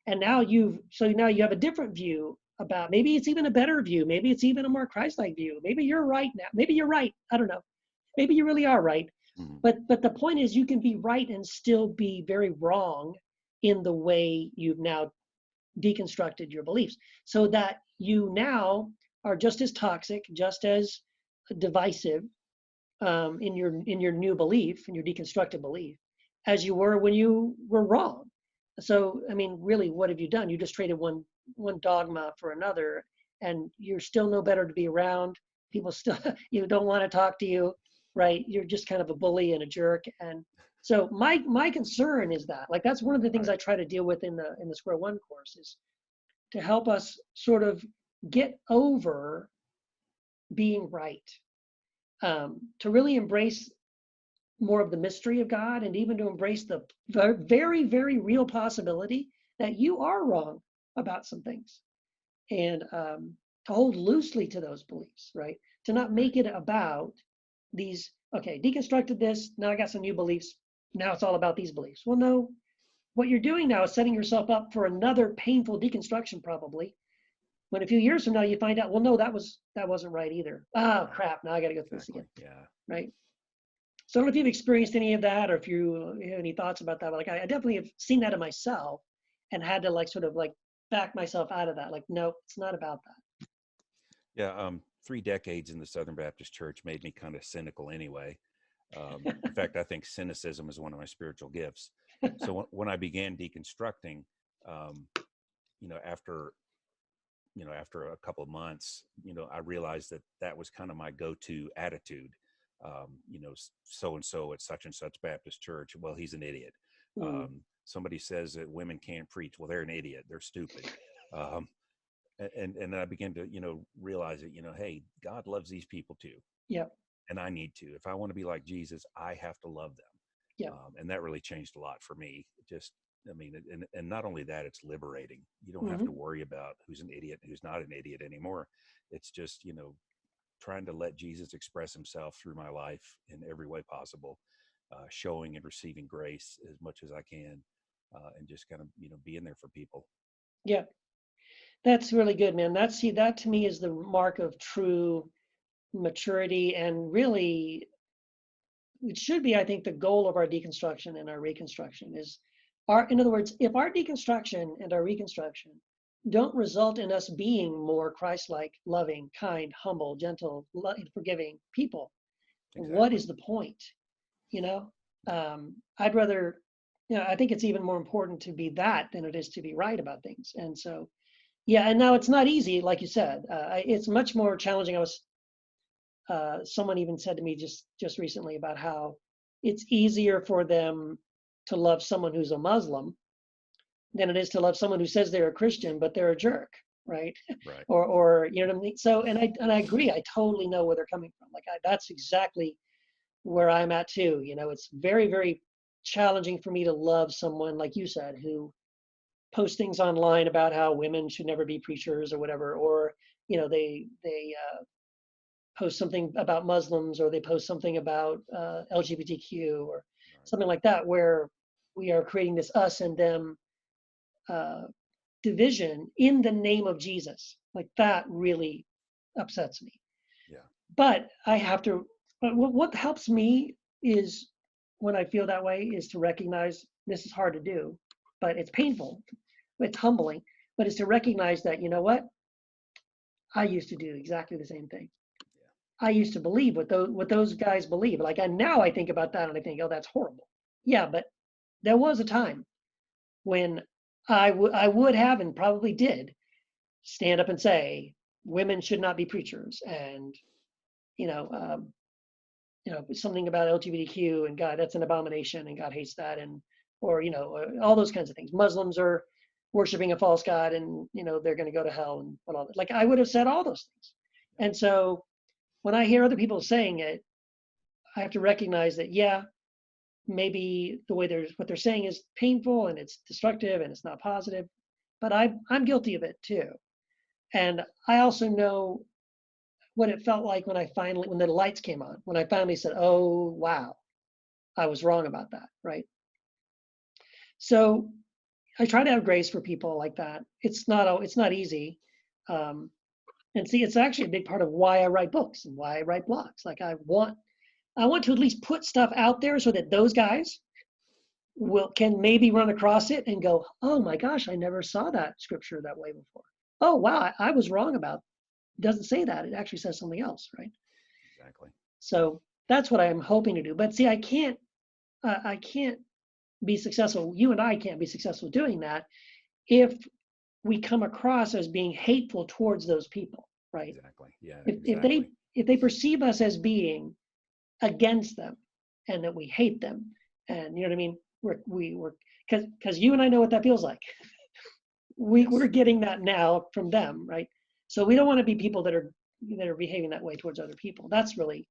And now you have a different view about, maybe it's even a better view, maybe it's even a more Christ-like view. Maybe you're right now. Maybe you're right. I don't know. Maybe you really are right. Hmm. But the point is, you can be right and still be very wrong in the way you've now deconstructed your beliefs, so that you now are just as toxic, just as divisive, in your new belief, in your deconstructed belief, as you were when you were wrong. So, I mean, really, what have you done? You just traded one dogma for another, and you're still no better to be around. People still you don't want to talk to you, right? You're just kind of a bully and a jerk. And so my concern is that, like, that's one of the things Right. I try to deal with in the Square One course, is to help us sort of get over being right, to really embrace more of the mystery of God, and even to embrace the very, very real possibility that you are wrong about some things, and to hold loosely to those beliefs, right? To not Right. make it about these, okay, deconstructed this, now I got some new beliefs, now it's all about these beliefs. Well, no, what you're doing now is setting yourself up for another painful deconstruction, probably, when a few years from now you find out, well, no, that wasn't right either. Oh, Right. crap, now I got to go through this Exactly. again, Yeah. right? So I don't know if you've experienced any of that, or if you have any thoughts about that. But like, I definitely have seen that in myself, and had to like sort of like back myself out of that. Like, no, it's not about that. Yeah. 3 decades in the Southern Baptist Church made me kind of cynical anyway. In fact, I think cynicism is one of my spiritual gifts. So when I began deconstructing, um, you know, after after a couple of months, I realized that that was kind of my go-to attitude. So and so at such and such Baptist church, well, he's an idiot. Mm, Somebody says that women can't preach, well, they're an idiot, they're stupid. Um, and then I began to realize that hey, God loves these people too, yep, and I need to. If I want to be like Jesus, I have to love them. yep. And that really changed a lot for me. Just, I mean, and not only that, it's liberating. You don't have to Hmm. worry about who's an idiot and who's not an idiot anymore. It's just, trying to let Jesus express himself through my life in every way possible, showing and receiving grace as much as I can, and just kind of, being there for people. Yeah, that's really good, man. That to me is the mark of true maturity, and really, it should be, I think, the goal of our deconstruction and our reconstruction is in other words, if our deconstruction and our reconstruction don't result in us being more Christ-like, loving, kind, humble, gentle, forgiving people, what Exactly. is the point? You know, I'd rather, I think it's even more important to be that than it is to be right about things. And so, Yeah, and now it's not easy, like you said. It's much more challenging. Someone even said to me just recently about how it's easier for them to love someone who's a Muslim than it is to love someone who says they're a Christian but they're a jerk, right? Right. Or you know what I mean. So and I agree. I totally know where they're coming from. Like that's exactly where I'm at too. You know, it's very challenging for me to love someone like you said who post things online about how women should never be preachers or whatever, or you know they post something about Muslims or they post something about LGBTQ or Right. something like that, where we are creating this us and them uh, division in the name of Jesus. Like that really upsets me. Yeah. But I have to. But what helps me is when I feel that way is to recognize this is hard to do, but it's painful. It's humbling, but it's to recognize that you know what I used to do exactly the same thing. Yeah. I used to believe what those guys believe. Like and now I think about that and I think, oh, that's horrible. Yeah, but there was a time when I would have and probably did stand up and say women should not be preachers, and you know, um, something about LGBTQ and God, that's an abomination, and God hates that, and or all those kinds of things. Muslims are worshiping a false god, and they're going to go to hell and all that. Like I would have said all those things, and so when I hear other people saying it, I have to recognize that yeah, maybe the way what they're saying is painful and it's destructive and it's not positive, but I'm guilty of it too. And I also know what it felt like when the lights came on, when I finally said, "Oh wow, I was wrong about that." Right. So I try to have grace for people like that. It's not easy. Um, and see, it's actually a big part of why I write books and why I write blogs. Like I want to at least put stuff out there so that those guys can maybe run across it and go, "Oh my gosh, I never saw that scripture that way before. Oh wow, I was wrong about. It doesn't say that. It actually says something else, right?" Exactly. So that's what I'm hoping to do. But see, I can't be successful. You and I can't be successful doing that if we come across as being hateful towards those people, right? Exactly. Yeah. If Exactly. they perceive us as being against them and that we hate them, and you know what I mean, we're because you and I know what that feels like. We're Yes. getting that now from them, right? So we don't want to be people that are behaving that way towards other people. That's really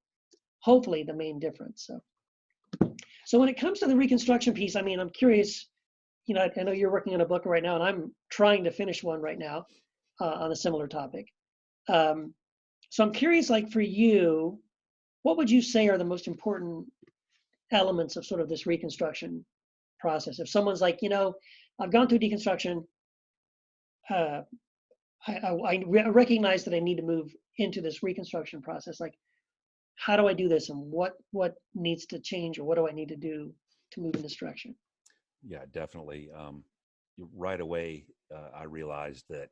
hopefully the main difference. So when it comes to the reconstruction piece, I mean, I'm curious. I know you're working on a book right now, and I'm trying to finish one right now on a similar topic. Um, so I'm curious, like for you, what would you say are the most important elements of sort of this reconstruction process? If someone's like, I've gone through deconstruction, uh, I recognize that I need to move into this reconstruction process. Like, how do I do this, and what needs to change, or what do I need to do to move in this direction? Yeah, definitely. Right away, I realized that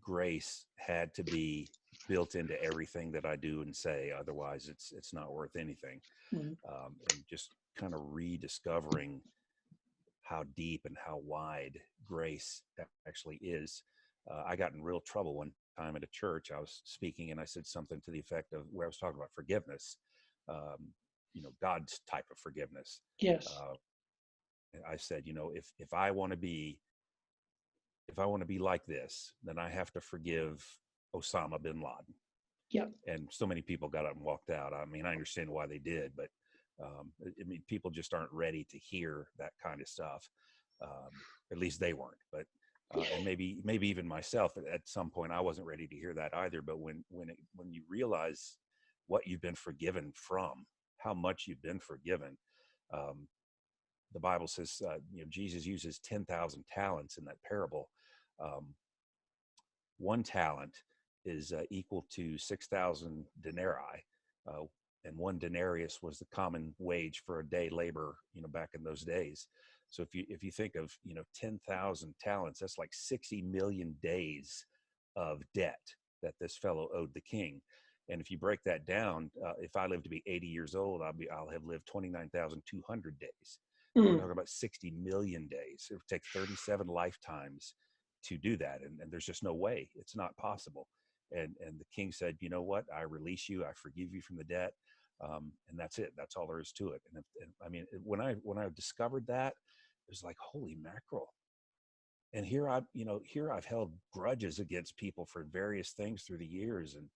grace had to be built into everything that I do and say. Otherwise, it's not worth anything. Mhm. And just kind of rediscovering how deep and how wide grace actually is. I got in real trouble one time at a church. I was speaking and I said something to the effect of where I was talking about forgiveness, um, God's type of forgiveness. Yes. Uh, I said, if I want to be like this, then I have to forgive Osama bin Laden. Yep. And so many people got up and walked out. I mean, I understand why they did, but I mean, people just aren't ready to hear that kind of stuff. Um, at least they weren't. But and maybe even myself at some point I wasn't ready to hear that either. But when you realize what you've been forgiven from, how much you've been forgiven, um, the Bible says Jesus uses 10,000 talents in that parable. Um, one talent is equal to 6,000 denarii, uh, and one denarius was the common wage for a day labor, back in those days. So if you think of 10,000 talents, that's like 60 million days of debt that this fellow owed the king. And if you break that down, if I live to be 80 years old, I'll have lived 29,200 days. We're Mm. talking about 60 million days. It would take 37 lifetimes to do that. And there's just no way. It's not possible. And the king said, you know what? I release you. I forgive you from the debt. And that's it. That's all there is to it. And I mean, when I discovered that, it was like, holy mackerel. And here I've held grudges against people for various things through the years. And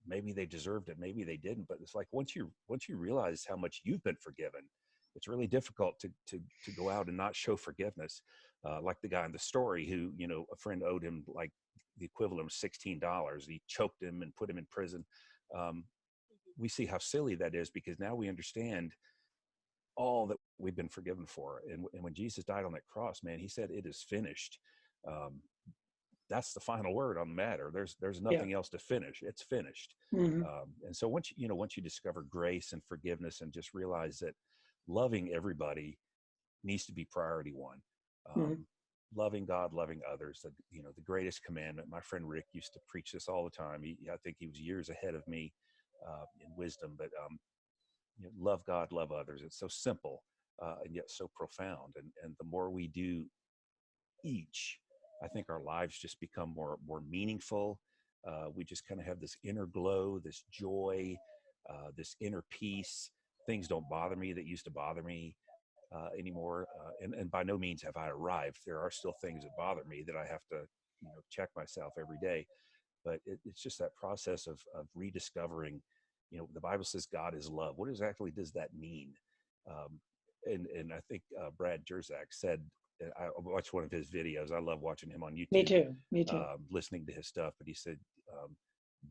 maybe they deserved it, maybe they didn't. But it's like, once you realize how much you've been forgiven, it's really difficult to go out and not show forgiveness. Like the guy in the story who, a friend owed him like the equivalent of $16. He choked him and put him in prison. We see how silly that is, because now we understand all that we've been forgiven for. And when Jesus died on that cross, man, he said, it is finished. That's the final word on the matter. There's nothing else to finish. It's finished. Mm-hmm. And so once you discover grace and forgiveness, and just realize that loving everybody needs to be priority one. Loving God, loving others, the greatest commandment. My friend Rick used to preach this all the time. I think he was years ahead of me in wisdom, but love God, love others. It's so simple and yet so profound. And the more we do each, I think our lives just become more meaningful. We just kind of have this inner glow, this joy, this inner peace. Things don't bother me that used to bother me anymore. And by no means have I arrived. There are still things that bother me that I have to check myself every day. But it's just that process of rediscovering. The Bible says God is love. What exactly does that mean? And I think Brad Jerzak said, I watched one of his videos. I love watching him on YouTube. Me too. Listening to his stuff. But he said,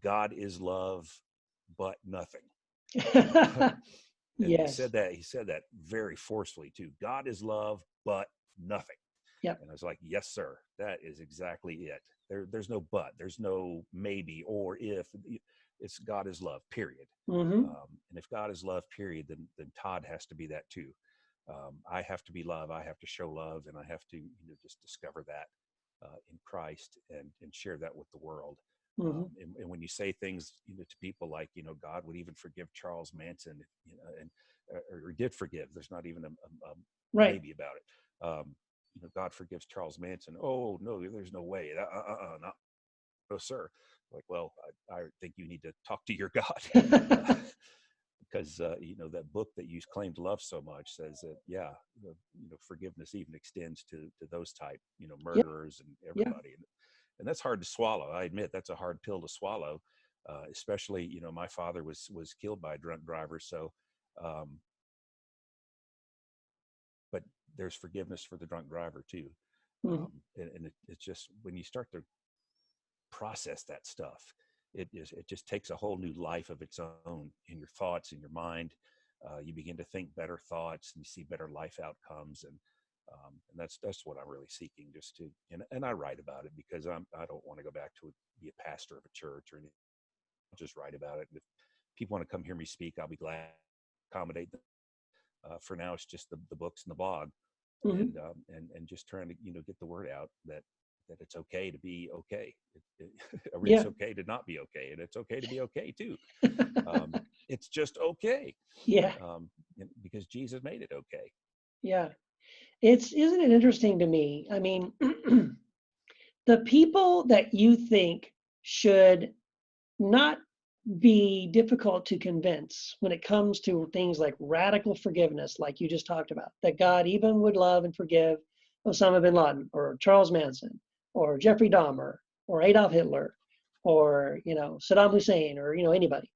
God is love, but nothing. And Yes. he said that very forcefully too. God is love, but nothing. Yep. And I was like, yes, sir. That is exactly it. There's no but. There's no maybe or if. It's God is love, period. Mm-hmm. And if God is love, period, then Todd has to be that too. I have to be love. I have to show love, and I have to just discover that in Christ and share that with the world. Mm-hmm. And when you say things to people like God would even forgive Charles Manson, or did forgive. There's not even a Right. maybe about it. God forgives Charles Manson. Oh no, there's no way. No, sir. Like, well, I think you need to talk to your God. Because that book that you claim to love so much says that forgiveness even extends to those type murderers and everybody. And that's hard to swallow. I admit that's a hard pill to swallow, especially my father was killed by a drunk driver. So but there's forgiveness for the drunk driver too. And it's just when you start to process that stuff, it just takes a whole new life of its own in your thoughts, in your mind. You begin to think better thoughts, and you see better life outcomes, and that's what I'm really seeking. Just to and I write about it because I don't want to go back to be a pastor of a church or anything. I'll just write about it. And if people want to come hear me speak, I'll be glad to accommodate them. For now, it's just the books and the blog, and just trying to get the word out that it's okay to be okay. It's okay to not be okay, and it's okay to be okay too. It's just okay. Yeah. Because Jesus made it okay. Yeah. Isn't it interesting to me? I mean, the people that you think should not be difficult to convince when it comes to things like radical forgiveness, like you just talked about, that God even would love and forgive Osama bin Laden or Charles Manson or Jeffrey Dahmer or Adolf Hitler or Saddam Hussein or anybody.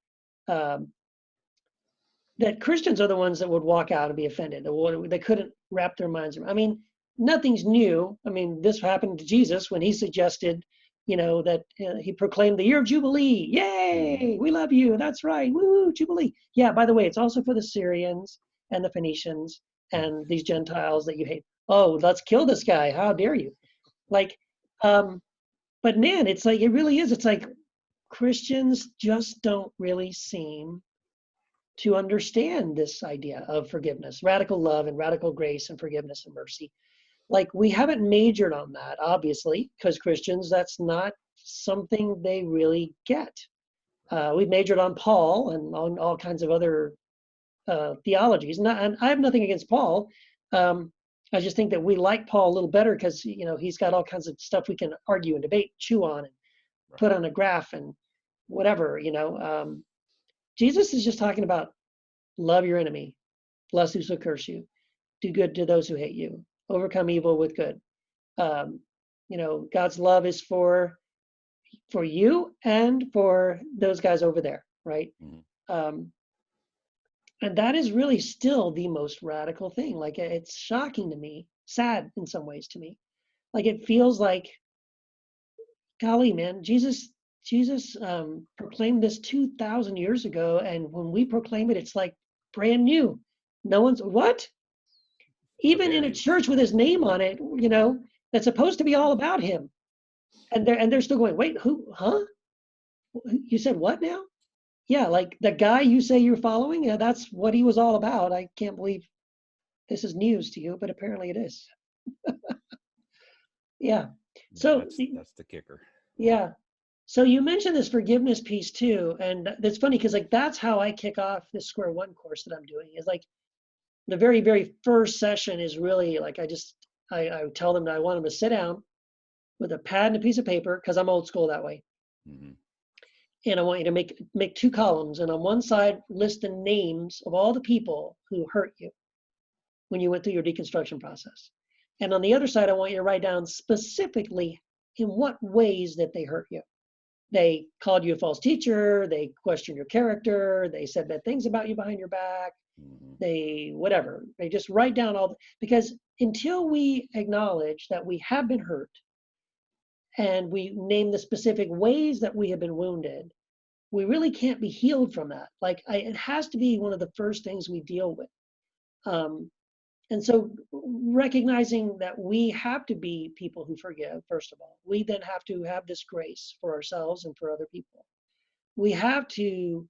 That Christians are the ones that would walk out and be offended. They couldn't wrap their minds around. I mean, nothing's new. I mean, this happened to Jesus when he suggested, that he proclaimed the year of Jubilee. Yay, we love you. That's right. Woo, Jubilee. Yeah, by the way, it's also for the Syrians and the Phoenicians and these Gentiles that you hate. Oh, let's kill this guy. How dare you? Like, but man, it's like, it really is. It's like Christians just don't really seem to understand this idea of forgiveness, radical love and radical grace and forgiveness and mercy. Like, we haven't majored on that, obviously, because Christians, that's not something they really get. We've majored on Paul and on all kinds of other theologies. And I have nothing against Paul. I just think that we like Paul a little better because he's got all kinds of stuff we can argue and debate, chew on, and Right. put on a graph and whatever. Jesus is just talking about love your enemy, bless who shall curse you, do good to those who hate you, overcome evil with good. Um, God's love is for you and for those guys over there, right? Mhm. Um, and that is really still the most radical thing. Like it's shocking to me, sad in some ways to me. Like it feels like, golly, man, Jesus proclaimed this 2,000 years ago, and when we proclaim it, it's like brand new. No one's what? How Even dare in a you? church with his name on it, that's supposed to be all about him, and they're still going, wait, who? Huh? You said what now? Yeah, like the guy you say you're following. Yeah, that's what he was all about. I can't believe this is news to you, but apparently it is. Yeah. Yeah, So that's the kicker. yeah. So you mentioned this forgiveness piece too, and that's funny because like that's how I kick off this square one course that I'm doing. Is like the very very first session is really like I tell them that I want them to sit down with a pad and a piece of paper because I'm old school that way, Hmm. and I want you to make two columns, and on one side list the names of all the people who hurt you when you went through your deconstruction process, and on the other side I want you to write down specifically in what ways that they hurt you. They called you a false teacher, they questioned your character, they said bad things about you behind your back, Hmm. they whatever. They just write down because until we acknowledge that we have been hurt and we name the specific ways that we have been wounded, we really can't be healed from that. Like it has to be one of the first things we deal with. Um, and so recognizing that we have to be people who forgive, first of all, we then have to have this grace for ourselves and for other people. We have to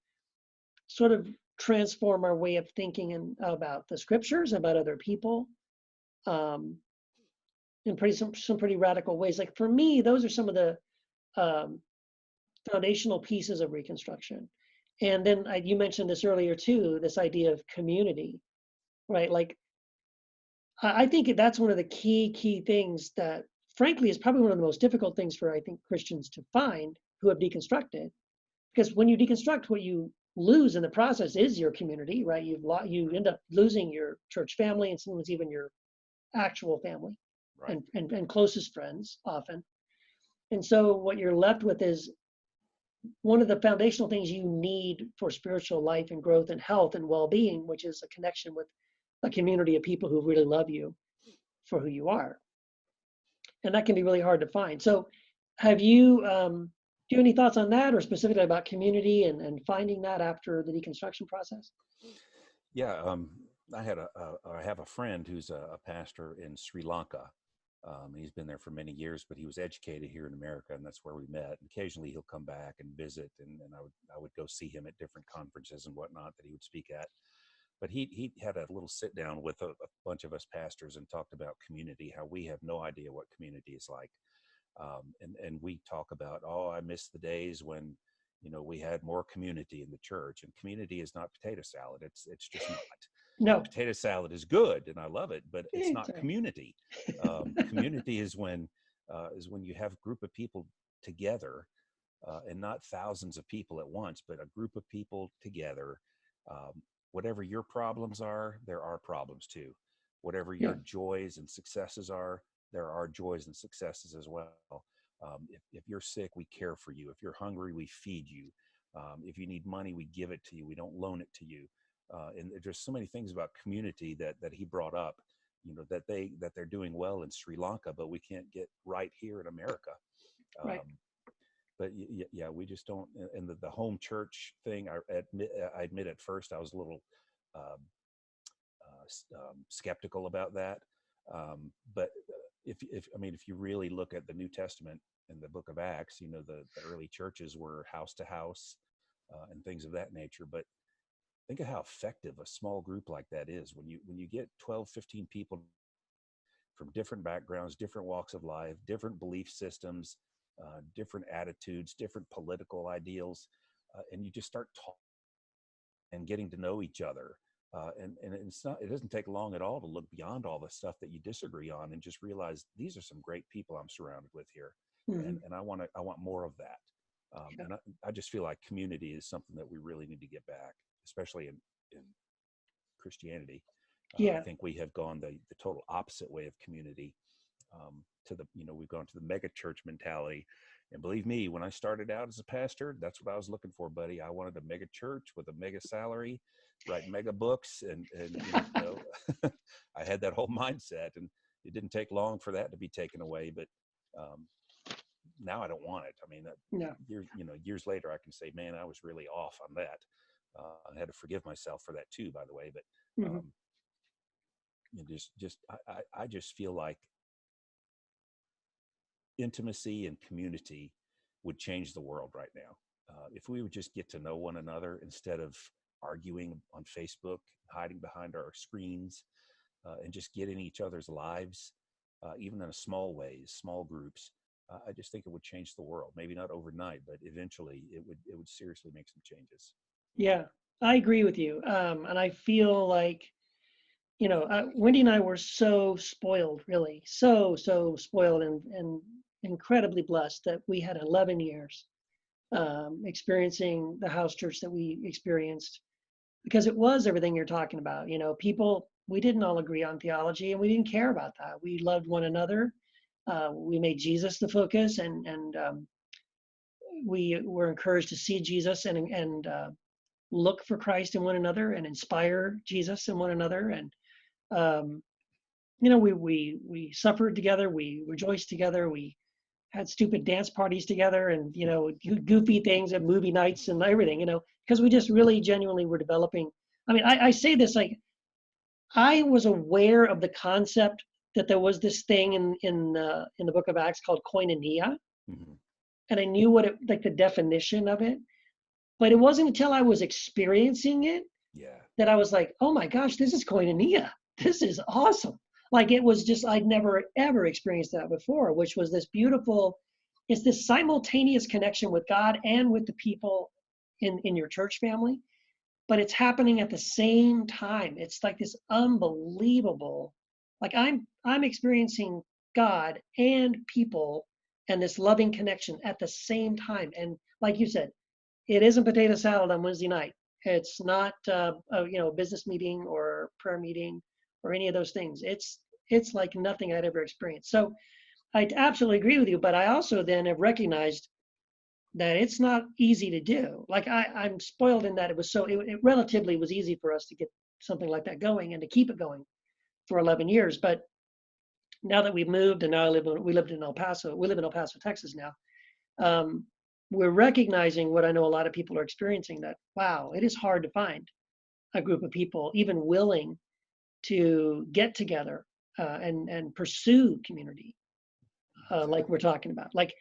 sort of transform our way of thinking about the scriptures, about other people, um, in some pretty radical ways. Like for me, those are some of the um, foundational pieces of Reconstruction. And then you mentioned this earlier too, this idea of community, right? Like I think that's one of the key things that, frankly, is probably one of the most difficult things for I think Christians to find who have deconstructed. Because when you deconstruct, what you lose in the process is your community, right? You end up losing your church family, and sometimes even your actual family Right. and closest friends often. And so what you're left with is one of the foundational things you need for spiritual life and growth and health and well-being, which is a connection with a community of people who really love you for who you are. And that can be really hard to find. So have you do you have any thoughts on that, or specifically about community and finding that after the deconstruction process? Yeah, I have a friend who's a pastor in Sri Lanka. He's been there for many years, but he was educated here in America, and that's where we met. And occasionally, he'll come back and visit, and I would go see him at different conferences and whatnot that he would speak at. But he had a little sit down with a bunch of us pastors and talked about community, how we have no idea what community is like. And we talk about, oh, I miss the days when we had more community in the church. And community is not potato salad. It's just not. No. Potato salad is good, and I love it, but it's not Sorry. community. Community is when you have a group of people together, and not thousands of people at once, but a group of people together. Um, Whatever your problems are, there are problems too. Whatever Yeah. your joys and successes are, there are joys and successes as well. If you're sick, we care for you. If you're hungry, we feed you. If you need money, we give it to you. We don't loan it to you. And there's so many things about community that he brought up, that they're doing well in Sri Lanka, but we can't get right here in America. Right. Um, but yeah, we just don't. And the home church thing, I admit at first I was a little um, skeptical about that. But if you really look at the New Testament and the Book of Acts, the early churches were house to house and things of that nature. But think of how effective a small group like that is when you get 12, 15 people from different backgrounds, different walks of life, different belief systems, different attitudes, different political ideals, and you just start talking and getting to know each other. And it's not, it doesn't take long at all to look beyond all the stuff that you disagree on and just realize these are some great people I'm surrounded with here. Hmm. And I want more of that. Yeah. And I just feel like community is something that we really need to get back, especially in Christianity. I Yeah. think we have gone the total opposite way of community, to the, you know, we've gone to the mega church mentality. And believe me, when I started out as a pastor, that's what I was looking for, buddy. I wanted a mega church with a mega salary, write mega books, and you know, I had that whole mindset, and it didn't take long for that to be taken away. But um, now I don't want it. I mean, No. years later, I can say, man, I was really off on that. I had to forgive myself for that too, by the way. But Hmm. um, I just feel like intimacy and community would change the world right now. If we would just get to know one another instead of arguing on Facebook, hiding behind our screens, and just get in each other's lives, even in a small ways, small groups. I just think it would change the world. Maybe not overnight, but eventually it would seriously make some changes. Yeah, I agree with you. And I feel like, Wendy and I were so spoiled, really, so spoiled and incredibly blessed that we had 11 years experiencing the house church that we experienced because it was everything you're talking about. People, we didn't all agree on theology and we didn't care about that. We loved one another. We made Jesus the focus, and we were encouraged to see Jesus and look for Christ in one another and inspire Jesus in one another. And um, we suffered together, we rejoiced together, we had stupid dance parties together, and goofy things at movie nights and everything. Because we just really genuinely were developing. I mean, I say this like I was aware of the concept that there was this thing in the book of Acts called koinonia, Mm-hmm. and I knew what it like the definition of it, but it wasn't until I was experiencing it Yeah. that I was like, oh my gosh, this is koinonia. This is awesome. Like it was just, I'd never ever experienced that before, which was this beautiful, it's this simultaneous connection with God and with the people in your church family, but it's happening at the same time. It's like this unbelievable, like I'm experiencing God and people and this loving connection at the same time. And like you said, it isn't potato salad on Wednesday night. It's not a business meeting or prayer meeting or any of those things. It's like nothing I'd ever experienced. So I absolutely agree with you, but I also then have recognized that it's not easy to do. Like I'm spoiled in that it relatively was easy for us to get something like that going and to keep it going for 11 years. But now that we've moved and now we live in El Paso, Texas now. Um, we're recognizing what I know a lot of people are experiencing, that, wow, it is hard to find a group of people even willing to get together and pursue community like Exactly. we're talking about. Like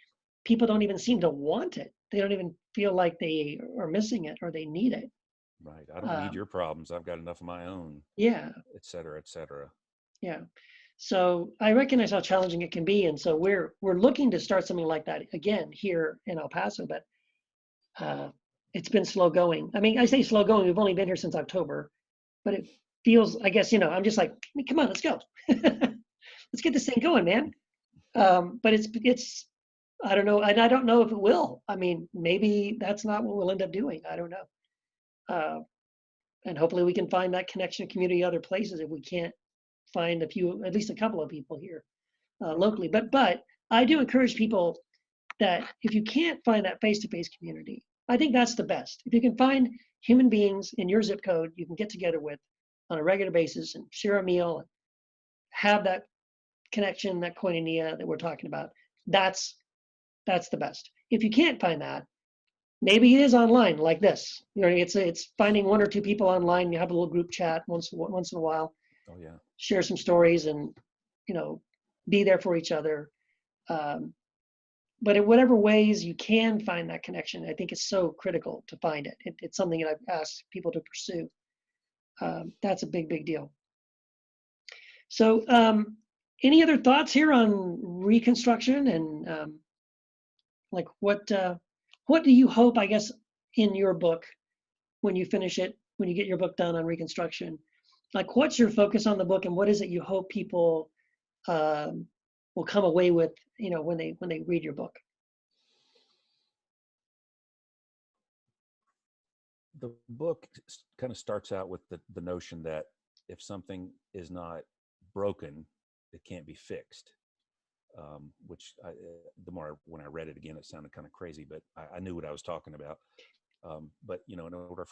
people don't even seem to want it. They don't even feel like they are missing it or they need it. Right. I don't need Um, your problems. I've got enough of my own, yeah, et cetera, et cetera. yeah. So I recognize how challenging it can be, and so we're looking to start something like that again here in El Paso, but uh, it's been slow going. I mean, I say slow going. We've only been here since October, but it feels, I guess, I'm just like, come on, let's go. Let's get this thing going, man. But it's, I don't know. And I don't know if it will. I mean, maybe that's not what we'll end up doing. I don't know. Uh, and hopefully we can find that connection community other places if we can't find at least a couple of people here locally. But I do encourage people that if you can't find that face-to-face community, I think that's the best. If you can find human beings in your zip code you can get together with on a regular basis and share a meal and have that connection, that koinonia that we're talking about, that's the best. If you can't find that, maybe it is online like this. It's finding one or two people online. You have a little group chat once in a while, Oh yeah. share some stories, and you know, be there for each other. Um, but in whatever ways you can find that connection, I think it's so critical to find it. It's something that I've asked people to pursue. That's a big deal. So, any other thoughts here on reconstruction and like what do you hope, I guess, in your book when you finish it? when you get your book done on Reconstruction, like what's your focus on the book, and what is it you hope people um, will come away with, when they read your book? The book kind of starts out with the notion that if something is not broken, it can't be fixed. Which when I read it again, it sounded kind of crazy, but I knew what I was talking about. But in order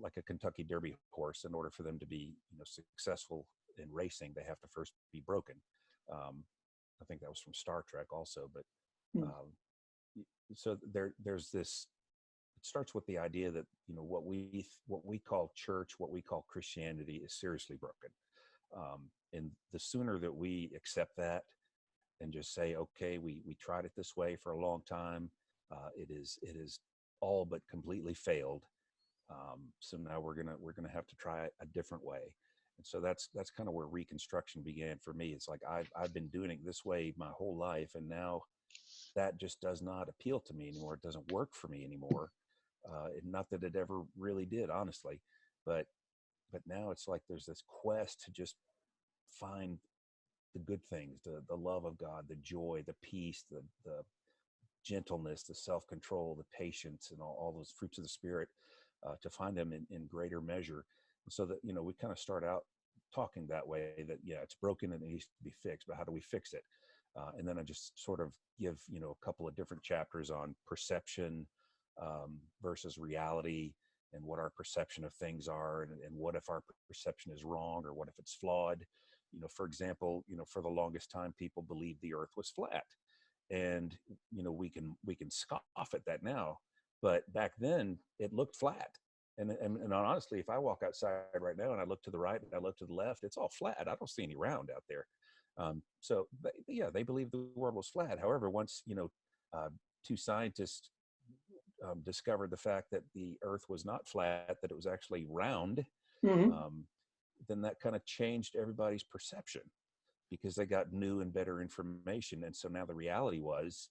like a Kentucky Derby horse, in order for them to be successful in racing, they have to first be broken. I think that was from Star Trek also, but Hmm. so there's this. It starts with the idea that what we call church, what we call Christianity, is seriously broken, and the sooner that we accept that and just say, okay, we tried it this way for a long time, it is all but completely failed. So now we're gonna have to try a different way. And so that's kind of where Reconstruction began for me. It's like I've been doing it this way my whole life, and now that just does not appeal to me anymore. It doesn't work for me anymore. Not that it ever really did, honestly, but now it's like there's this quest to just find the good things, the love of God, the joy, the peace, the gentleness, the self-control, the patience, and all those fruits of the Spirit, to find them in greater measure. And so that, we kind of start out talking that way, that, yeah, it's broken and it needs to be fixed, but how do we fix it? And then I just sort of give, a couple of different chapters on perception versus reality, and what our perception of things are, and what if our perception is wrong, or what if it's flawed. For example, for the longest time, people believed the earth was flat. And we can scoff at that now, but back then it looked flat. And honestly, if I walk outside right now and I look to the right and I look to the left, it's all flat. I don't see any round out there. So they believed the world was flat. However, once uh, two scientists discovered the fact that the earth was not flat, that it was actually round, Hmm. um, then that kind of changed everybody's perception, because they got new and better information. And so now the reality was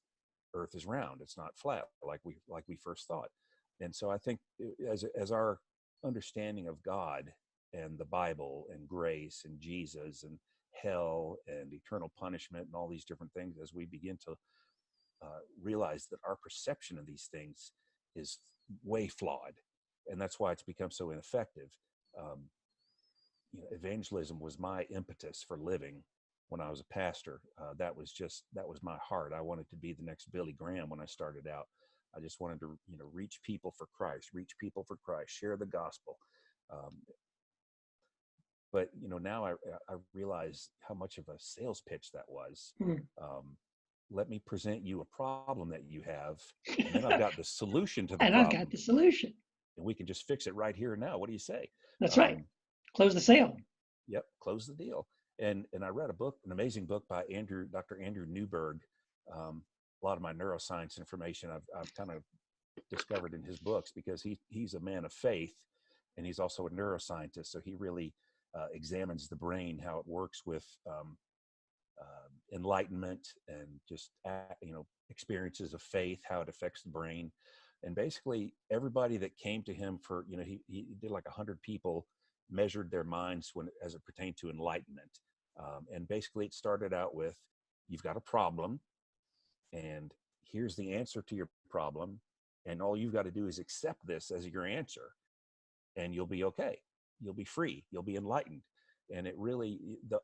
earth is round, it's not flat like we first thought. And so I think, as our understanding of God and the Bible and grace and Jesus and hell and eternal punishment and all these different things, as we begin to realize that our perception of these things is way flawed, and that's why it's become so ineffective. um, Evangelism was my impetus for living when I was a pastor. That was my heart. I wanted to be the next Billy Graham when I started out. I just wanted to, reach people for Christ, share the gospel. Um, but now I realize how much of a sales pitch that was. Hmm. Um, Let me present you a problem that you have, and then I've got the solution to the And I've got problem, the solution. and we can just fix it right here and now. What do you say? That's right. Um, Close the sale. Yep, close the deal. And I read a book, an amazing book by Dr. Andrew Newberg. A lot of my neuroscience information I've kind of discovered in his books, because he's a man of faith, and he's also a neuroscientist. So he really examines the brain, how it works with enlightenment, and just experiences of faith, how it affects the brain. And basically, everybody that came to him for, he did like 100 people, measured their minds as it pertained to enlightenment. And basically, it started out with, you've got a problem, and here's the answer to your problem, and all you've got to do is accept this as your answer, and you'll be okay. You'll be free. You'll be enlightened. And it really,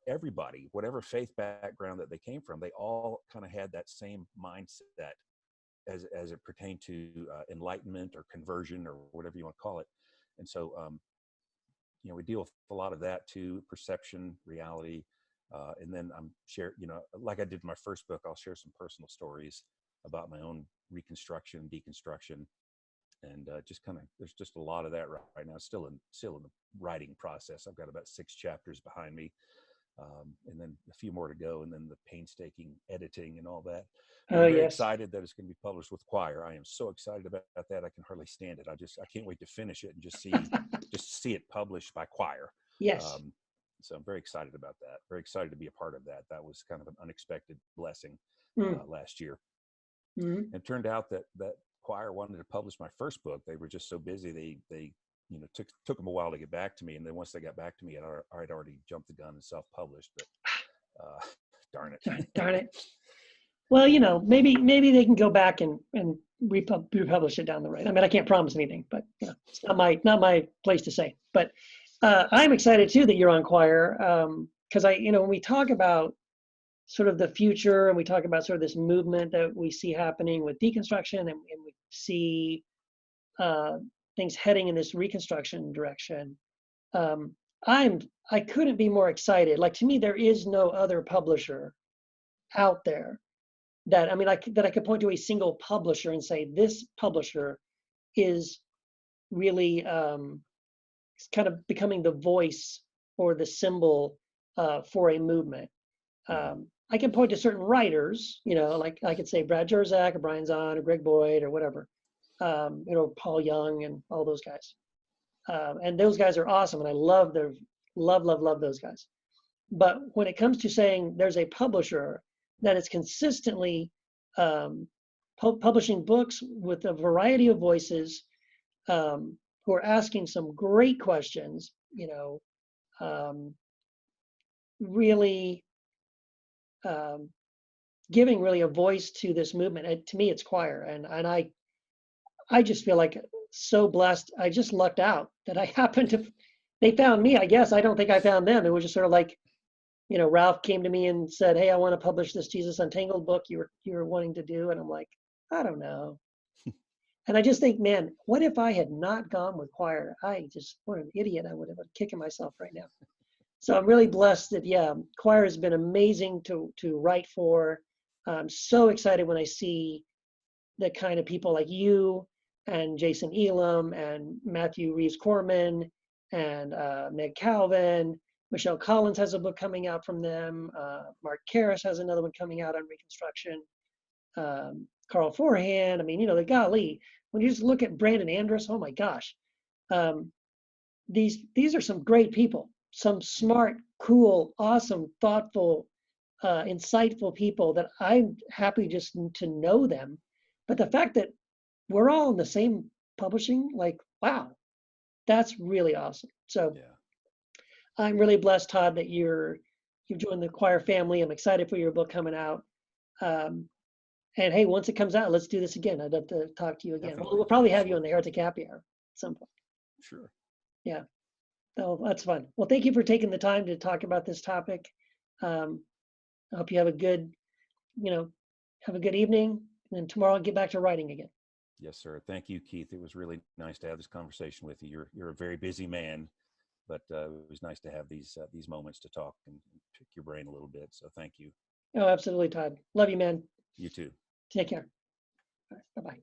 everybody, whatever faith background that they came from, they all kind of had that same mindset as it pertained to enlightenment or conversion or whatever you want to call it. And so, we deal with a lot of that too: perception, reality, and then I'm share, like I did in my first book, I'll share some personal stories about my own reconstruction, deconstruction, and just kind of, there's just a lot of that right now. Still in the writing process. I've got about 6 chapters behind me, and then a few more to go, and then the painstaking editing and all that. But Oh, I'm very yes. excited that it's going to be published with Choir. I am so excited about that. I can hardly stand it. I can't wait to finish it and just see it published by Choir. Yes. Um, so I'm very excited about that. Very excited to be a part of that. That was kind of an unexpected blessing Mm. last year. Mm. And it turned out that Choir wanted to publish my first book. They were just so busy. They took them a while to get back to me, and then once they got back to me, I'd already jumped the gun and self-published. But darn it. Darn it. Well, maybe they can go back and republish it down the road. I mean, I can't promise anything, but it's not my place to say. But I'm excited too that you're on choir, because when we talk about sort of the future and we talk about sort of this movement that we see happening with deconstruction, and we see things heading in this reconstruction direction. I couldn't be more excited. Like, to me, there is no other publisher out there that I could point to a single publisher and say this publisher is really kind of becoming the voice or the symbol for a movement. I can point to certain writers, like I could say Brad Jerzak or Brian Zahn or Greg Boyd or whatever, Paul Young and all those guys. And those guys are awesome, and I love those guys. But when it comes to saying there's a publisher that is consistently publishing books with a variety of voices, who are asking some great questions, really giving really a voice to this movement. And to me, it's choir, and I just feel like so blessed. I just lucked out that I happened to. They found me, I guess. I don't think I found them. It was just sort of like, Ralph came to me and said, "Hey, I want to publish this Jesus Untangled book you were wanting to do," and I'm like, I don't know. And I just think, man, what if I had not gone with choir? What an idiot I would have been, kicking myself right now. So I'm really blessed that, choir has been amazing to write for. I'm so excited when I see the kind of people like you and Jason Elam and Matthew Reeves Corman and Meg Calvin. Michelle Collins has a book coming out from them. Mark Karras has another one coming out on Reconstruction. Carl Forehand. I mean, the golly, when you just look at Brandon Andrus, oh my gosh. These are some great people, some smart, cool, awesome, thoughtful, insightful people that I'm happy just to know them. But the fact that we're all in the same publishing, like, wow, that's really awesome. So Yeah. I'm really blessed, Todd, that you've joined the choir family. I'm excited for your book coming out. And hey, once it comes out, let's do this again. I'd love to talk to you again. Definitely. We'll probably have you on the Heretic Happy Hour at some point. Sure. Yeah. Oh, that's fun. Well, thank you for taking the time to talk about this topic. I hope you have a good evening, and tomorrow I'll get back to writing again. Yes, sir. Thank you, Keith. It was really nice to have this conversation with you. You're a very busy man, but it was nice to have these moments to talk and pick your brain a little bit. So thank you. Oh, absolutely, Todd. Love you, man. You too. Take care. All right, bye-bye.